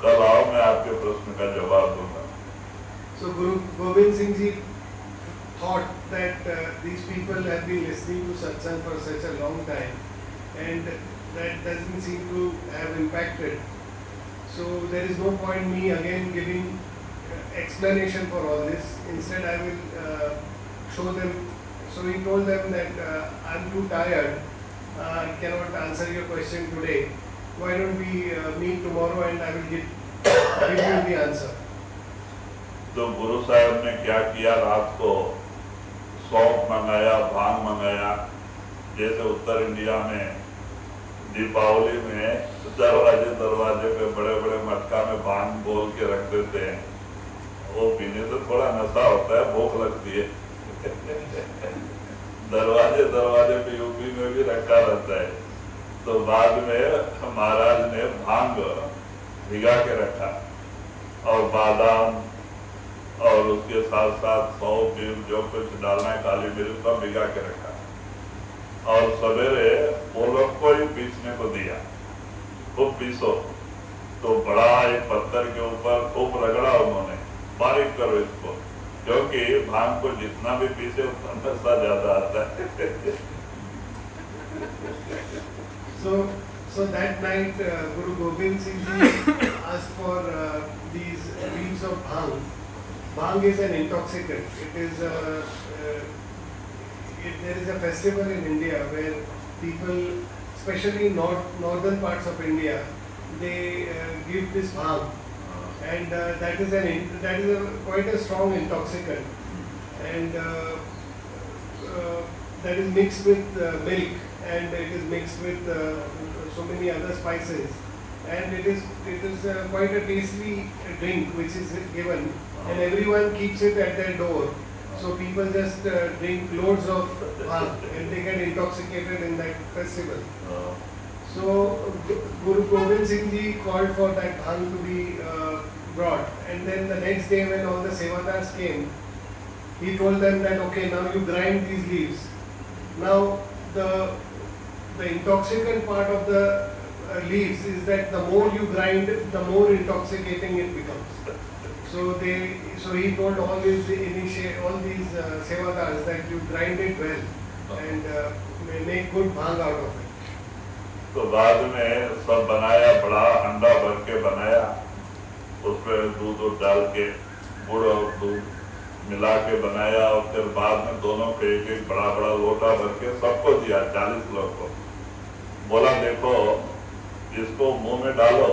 कल आओ मैं आपके प्रश्न का जवाब दूंगा। So Guru Gobind Singh Ji thought that these people have been listening to Satsang for such a long time, and that doesn't seem to have impacted. So there is no point me again giving explanation for all this. Instead I will show them. So he told them that I'm too tired, I cannot answer your question today. Why don't we meet tomorrow and I will give you the answer. तो गुरु साहब ने क्या किया, रात को सौंफ मंगाया, भांग मंगाया, जैसे उत्तर इंडिया में दीपावली में दरवाजे दरवाजे पे बड़े बड़े मटका में भांग बोल के रख देते हैं, वो पीने से थोड़ा नशा होता है, भूख लगती है। दरवाजे दरवाजे पे यूपी में भी रखा रहता है। तो बाद में महाराज ने भांग भिगा के रखा और बादाम और उसके साथ साथ सौंफ जो कुछ डालना है, काली मिर्च सब भिगा के रखा और सवेरे वो लोग को ही पीसने को दिया, खूब पीसो। तो बड़ा एक पत्थर के ऊपर खूब रगड़ा उन्होंने, बारीक करो इसको, क्योंकि भांग को जितना भी पीसे उतना नशा ज्यादा आता है। So that night Guru Gobind Singh Ji asked for these leaves of bhang. Bhang is an intoxicant. It is there is a festival in India where people, especially in northern parts of India, they give this bhang, and that is quite a strong intoxicant, and that is mixed with milk, and it is mixed with so many other spices, and it is quite a tasty drink which is given, and everyone keeps it at their door. So people just drink loads of bhang and they get intoxicated in that festival. So Guru Gobind Singh Ji called for that bhang to be brought, and then the next day when all the Sevadars came, he told them that okay, now you grind these leaves. Now the intoxicant part of the leaves is that the more you grind, the more intoxicating it becomes. So he told all these Sevadars that you grind it well and make good bhang out of it. तो बाद में सब बनाया, बड़ा अंडा भर के बनाया, उसमें दूध डाल के गुड़ और दूध मिला के बनाया, और फिर बाद में दोनों के एक एक बड़ा बड़ा लोटा भर के सबको दिया, 40 लोग को। बोला देखो इसको मुंह में डालो,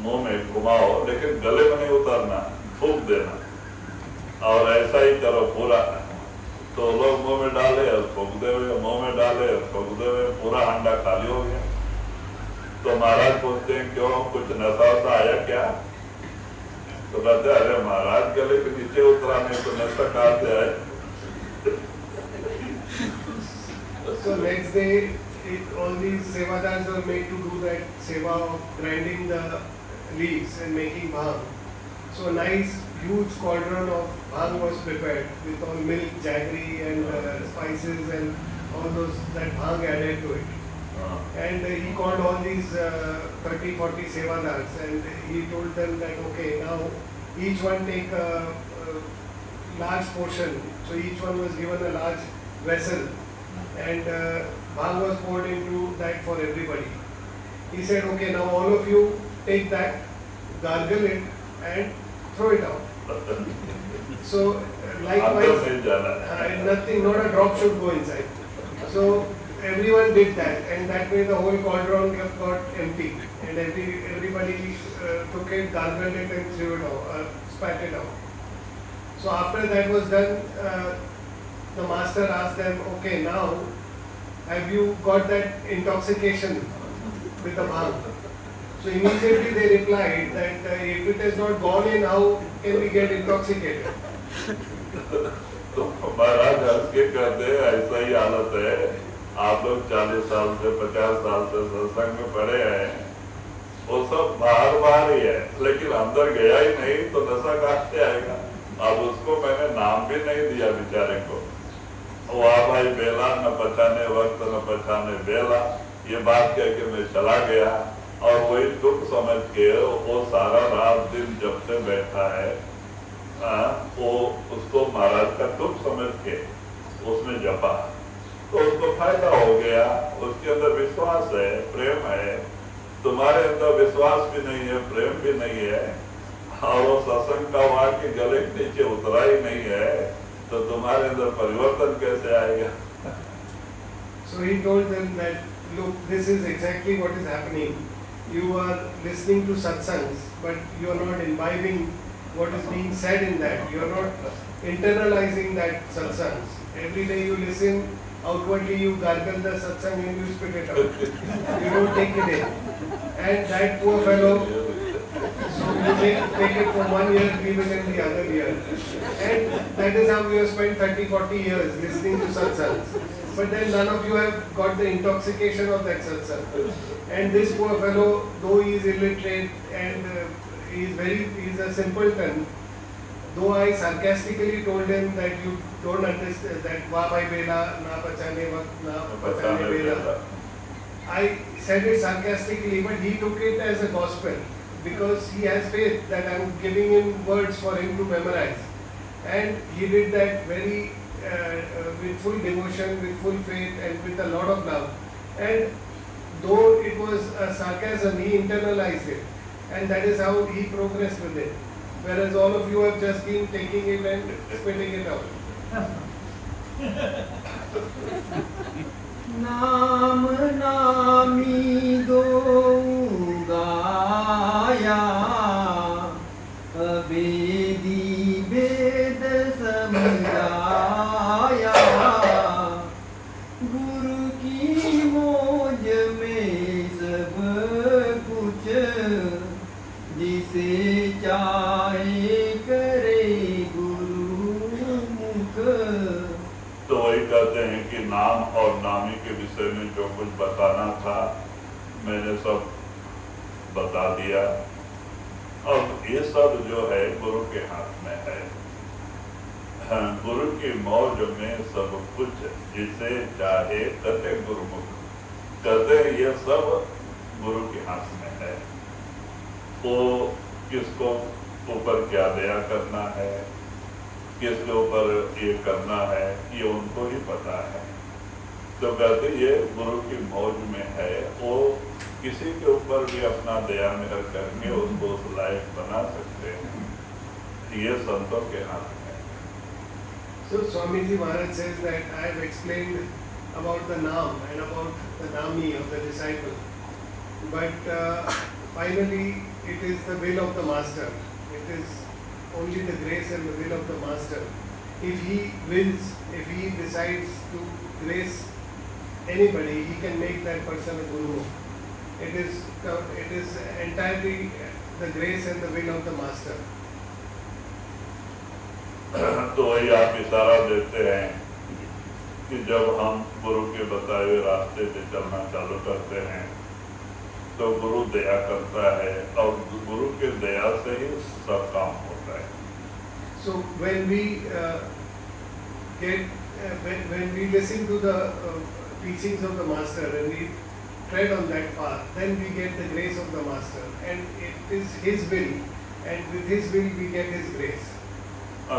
मुंह में घुमाओ, लेकिन गले में नहीं उतारना, फूंक देना, और ऐसा ही करो पूरा। तो लोग मुंह में डाले और फूंक दे हुए, मुंह में डाले और फूंक दे हुए, पूरा अंडा खाली हो गया। तो महाराज पूछते हैं क्यों, कुछ नशा वशा आया क्या? तो कहते अरे महाराज गले के नीचे उतरा नहीं तो नशा कहाँ से आए? So next day, all these Sevadars were made to do that seva of grinding the leaves and making bhang. So a nice huge cauldron of bhang was prepared with all milk, jaggery and spices and all those that bhang added to it. And he called all these 30-40 sevadars and he told them that okay, now each one take a large portion. So each one was given a large vessel and bhang was poured into that for everybody. He said, okay, now all of you take that, gargle it and throw it out. So likewise, nothing, not a drop should go inside. So everyone did that, and that way the whole cauldron got empty, and everybody took it, gargled it, and threw it out, spat it out. So after that was done, the master asked them, okay, now have you got that intoxication with the bhang? So immediately they replied that if it has not gone in, how can we get intoxicated? तो महाराज हंस के कहते हैं ऐसा ही हालत है। आप लोग 40 साल से 50 साल से सत्संग में पड़े हैं, वो सब बाहर ही है, लेकिन अंदर गया ही नहीं तो नशा कहाँ से आएगा। अब उसको मैंने नाम भी नहीं दिया बेचारे को। वाह भाई बेला, न पहचाने वक्त न पहचाने बेला, ये बात कह के मैं चला गया। और वही दुख समझ के वो सारा रात दिन जब से बैठा है, वो उसको महाराज का दुख समझ के उसने जपा, तो उसको फायदा हो गया। उसके अंदर विश्वास है, प्रेम है। तुम्हारे अंदर विश्वास भी नहीं है, प्रेम भी नहीं है, और वो सत्संग का वहाँ के गले के नीचे उतरा ही नहीं है, तो तुम्हारे अंदर परिवर्तन कैसे आएगा? So he told them that, look, this is exactly what is happening. You are listening to satsangs, but you are not imbibing what is being said in that. You are not internalizing that satsangs. Every day you listen, outwardly you gargle the satsang and you spit it out. You don't take it in. And that poor fellow, so you take it for 1 year, leave it in the other year. And that is how we have spent 30-40 years listening to satsangs. But then none of you have got the intoxication of that satsang. And this poor fellow, though he is illiterate and he is a simpleton, though I sarcastically told him that you don't understand that va bhai bela, na pachane vakt, na pachane bela. I said it sarcastically, but he took it as a gospel because he has faith that I am giving him words for him to memorize. And he did that very with full devotion, with full faith and with a lot of love. And though it was a sarcasm, he internalized it. And that is how he progressed with it. Whereas all of you have just been taking it and spitting it out. नाम नामी दो गाया, अवेदी वेद समझाया, गुरु की मौज में सब कुछ, जिसे चाहे करे गुरु मुख। तो वही कहते हैं कि नाम और नामी के विषय में जो कुछ बताना था मैंने सब बता दिया। अब ये सब जो है गुरु के हाथ में है। गुरु की मौज में सब कुछ, जिसे चाहे कते गुरुमुख, कहते हैं ये सब गुरु के हाथ में है। वो किसको ऊपर क्या दया करना है, किसके ऊपर ये करना है, ये उनको ही पता है। तो कहते ये गुरु की मौज में है, वो किसी के ऊपर भी अपना दया मेहर करके उसको उस लायक बना सकते हैं। ये संतों के हाथ में है। So Swamiji Maharaj says that I have explained about the Naam and about the Nami of the disciple. But finally it is the will of the Master. It is only the grace and the will of the Master. If he wills, if he decides to grace anybody, he can make that person a guru. It is entirely the grace and the will of the Master. तो वही आप इशारा देते हैं कि जब हम गुरु के बताए हुए रास्ते पे चलना चालू करते हैं तो गुरु दया करता है और गुरु के दया से ही सब काम So when we when we listen to the teachings of the Master and we tread on that path, then we get the grace of the Master, and it is His will, and with His will we get His grace.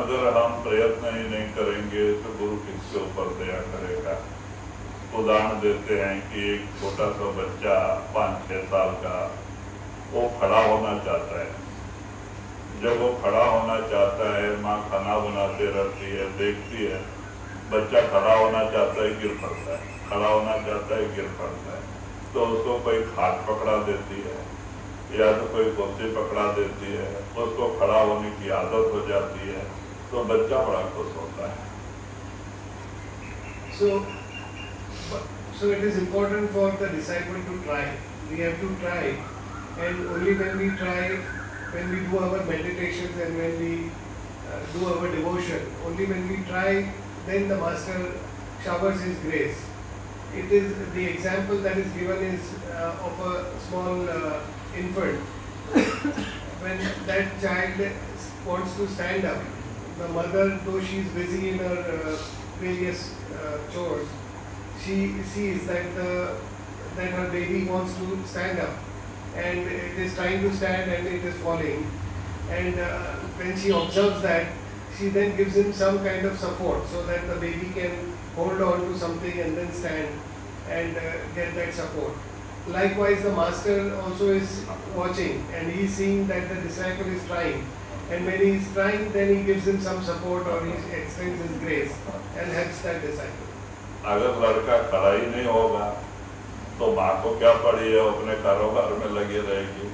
अगर हम प्रयत्न ही नहीं करेंगे तो गुरु किसके ऊपर दया करेगा। उदाहरण देते हैं कि एक छोटा सा बच्चा 5-6 साल का, वो खड़ा होना चाहता है। जब वो खड़ा होना चाहता है, माँ खाना बनाते रहती है, देखती है बच्चा खड़ा होना चाहता है, गिर पड़ता है, खड़ा होना चाहता है, गिर पड़ता है, तो उसको कोई खाट पकड़ा देती है या तो कोई कुर्सी पकड़ा देती है, उसको खड़ा होने की आदत हो जाती है, तो बच्चा बड़ा खुश होता है। So it is important for the disciple to try. We have to try, and only when we try, when we do our meditations and when we do our devotion, only when we try, then the Master showers His grace. It is the example that is given is of a small infant. When that child wants to stand up, the mother, though she is busy in her various chores, she sees that that her baby wants to stand up, and it is trying to stand and it is falling. And when she observes that, she then gives him some kind of support so that the baby can hold on to something and then stand and get that support. Likewise, the Master also is watching and he is seeing that the disciple is trying. And when he is trying, then he gives him some support or he extends his grace and helps that disciple. अगर लड़का खड़ा ही नहीं होगा तो माँ को क्या पड़ी है, अपने कारोबार में लगी रहेगी।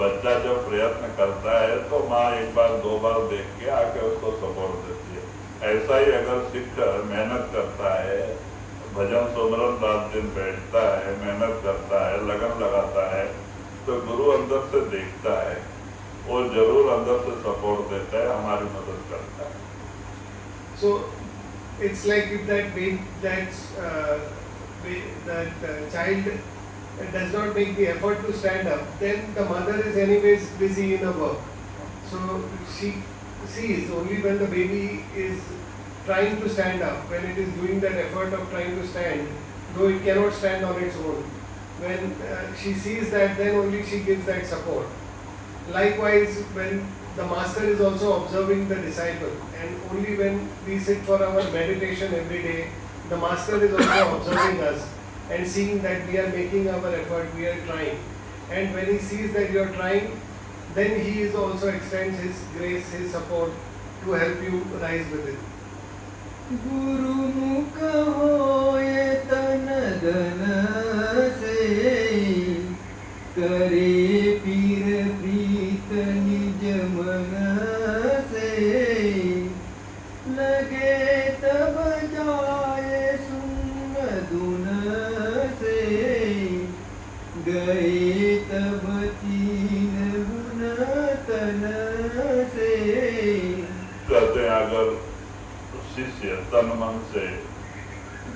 बच्चा जब प्रयत्न करता है तो माँ 1 बार 2 बार देख के आके उसको सपोर्ट देती है। ऐसा ही अगर सिख मेहनत करता है, भजन सुमरन रात दिन बैठता है, मेहनत करता है, लगन लगाता है, तो गुरु अंदर से देखता है, वो जरूर अंदर से सपोर्ट देता है, हमारी मदद करता है। So it's like if that child does not make the effort to stand up, then the mother is anyways busy in her work. So she sees only when the baby is trying to stand up, when it is doing that effort of trying to stand, though it cannot stand on its own, when she sees that, then only she gives that support. Likewise, when the Master is also observing the disciple, and only when we sit for our meditation every day, the Master is also observing us and seeing that we are making our effort, we are trying. And when he sees that you are trying, then he is also extends his grace, his support to help you rise with it. गुरु मुख होए तन धन से, करे पीर प्रीत निज मन से, लगे तब जाए सुन धुन से, गए तब तीन गुण तन से। कहते हैं अगर शिष्य तन मन से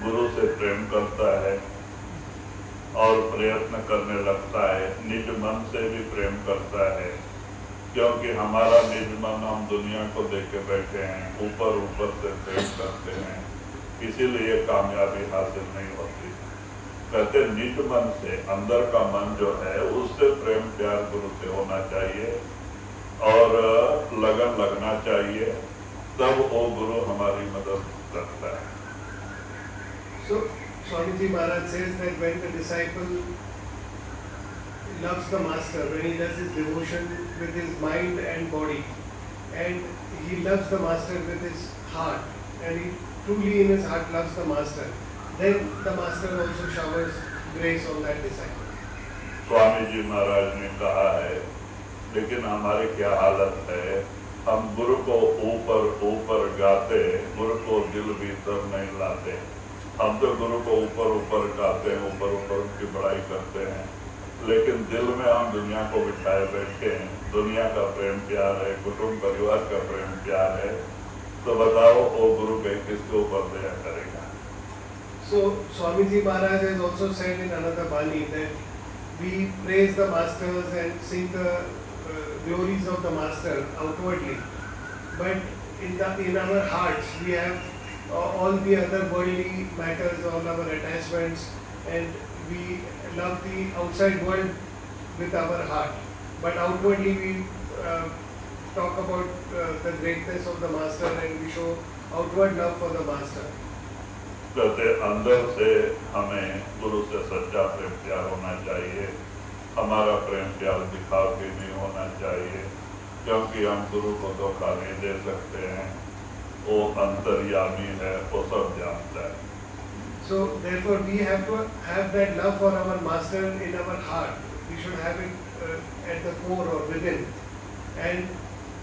गुरु से प्रेम करता है और प्रयत्न करने लगता है, निज मन से भी प्रेम करता है, क्योंकि हमारा निज मन हम दुनिया को देख के बैठे हैं, ऊपर ऊपर से प्रेम करते हैं, इसीलिए कामयाबी हासिल नहीं होती। कहते निज मन से, अंदर का मन जो है उससे प्रेम प्यार गुरु से होना चाहिए और लगन लगना चाहिए, तब वो गुरु हमारी मदद करता है। So Swamiji Maharaj says that when the disciple loves the Master, when he does his devotion with his mind and body, and he loves the Master with his heart, and he truly in his heart loves the Master, then the Master also showers grace on that disciple. Swami ji महाराज ने कहा है, लेकिन हमारी क्या हालत है, हम गुरु को ऊपर ऊपर गाते, गुरु को दिल भीतर नहीं लाते। हम तो गुरु को ऊपर ऊपर गाते हैं, ऊपर ऊपर उनकी बड़ाई करते हैं, लेकिन दिल में हम दुनिया को बिठाए बैठे हैं। दुनिया का प्रेम प्यार है, कुटुंब परिवार का प्रेम प्यार है, तो बताओ वो गुरु के किसके ऊपर दया करेगा। So Swamiji Maharaj has also said in another Bani that we praise the Masters and sing the glories of the Master outwardly, but in our hearts we have all the other worldly matters, all our attachments, and we love the outside world with our heart, but outwardly we talk about the greatness of the Master and we show outward love for the Master. कहते अंदर से हमें गुरु से सच्चा प्रेम प्यार होना चाहिए, हमारा प्रेम प्यार दिखाव के नहीं होना चाहिए, क्योंकि हम गुरु को धोखा नहीं दे सकते हैं, वो अंतर्यामी है, वो सब जानता है. So therefore we have to have that love for our Master in our heart. We should have it at the core or within. And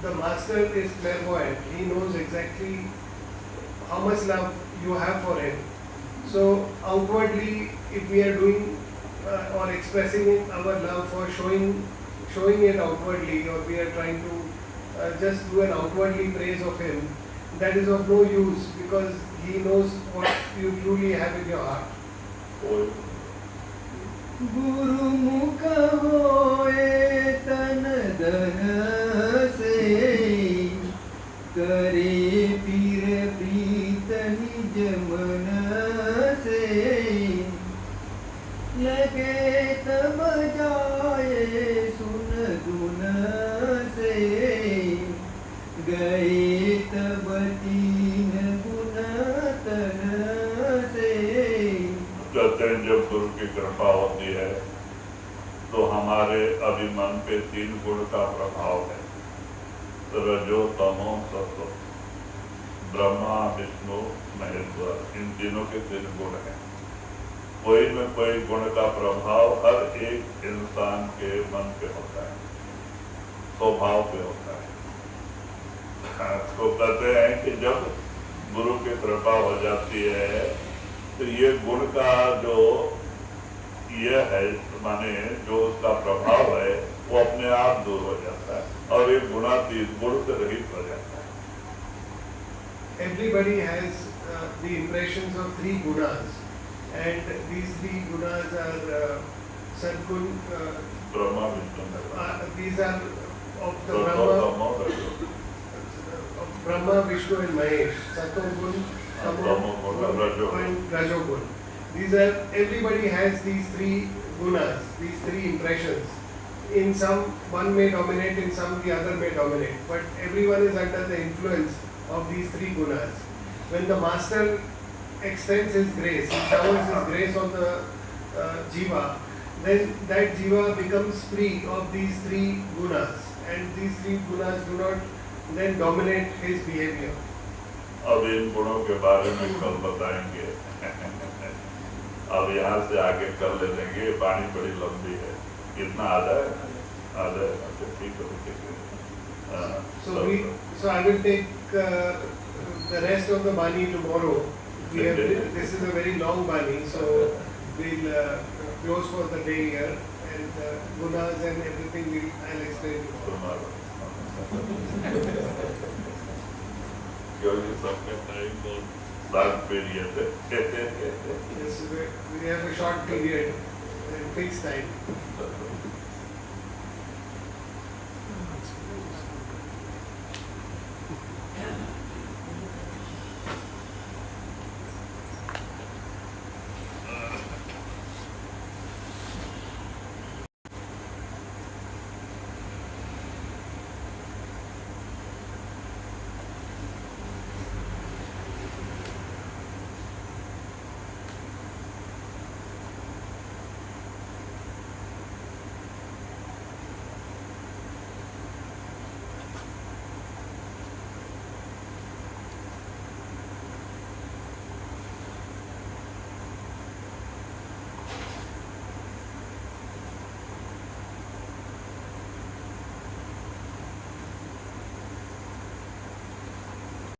the Master is clairvoyant. He knows exactly how much love you have for him. So outwardly, if we are doing or expressing our love for showing it outwardly, or we are trying to just do an outwardly praise of him, that is of no use, because he knows what you truly have in your heart. गुरु मुख होए तन धन से, करे पीर प्रीत निज मन से, लगे तब जाए सुन धुन से, गए तब तीन गुण तन से. कहते हैं जब गुरु की कृपा होती है तो हमारे अभिमान पे 3 गुण का प्रभाव है, रजो तमो सत्व, ब्रह्मा विष्णु महेश्वर, इन तीनों के 3 गुण हैं. कोई न कोई गुण का प्रभाव हर एक इंसान के मन पे होता है, स्वभाव पे होता है. तो कहते हैं कि जब गुरु की कृपा हो जाती है तो ये गुण का जो ये है, माने जो उसका प्रभाव है वो अपने आप दूर हो जाता है और एक गुणातीत गुण से रहित हो जाता है. Everybody has the impressions of 3 gunas, and these 3 gunas are Sadgun. Brahma Vishnu. These are of the Brahma, Vishnu and Mahesh. Sattva-gun, Tamo-gun and Rajo-gun. These are, everybody has these 3 gunas, these 3 impressions. In some, one may dominate, in some the other may dominate, but everyone is under the influence of these 3 gunas. When the Master extends his grace, he showers his grace on the jiva, then that jiva becomes free of these 3 gunas, and these 3 gunas do not then dominate his behavior. अब इन गुणों के बारे में कल बताएंगे. अब यहाँ से आगे कर ले लेंगे, पानी बड़ी लंबी है. कितना आ जाए ठीक है. So I will take the rest of the Bani tomorrow. This is a very long Bani, so we'll close for the day here, and gunas and everything I'll explain tomorrow. क्योंकि सबका टाइम बहुत short period है. Yes, we have a short period, fixed time.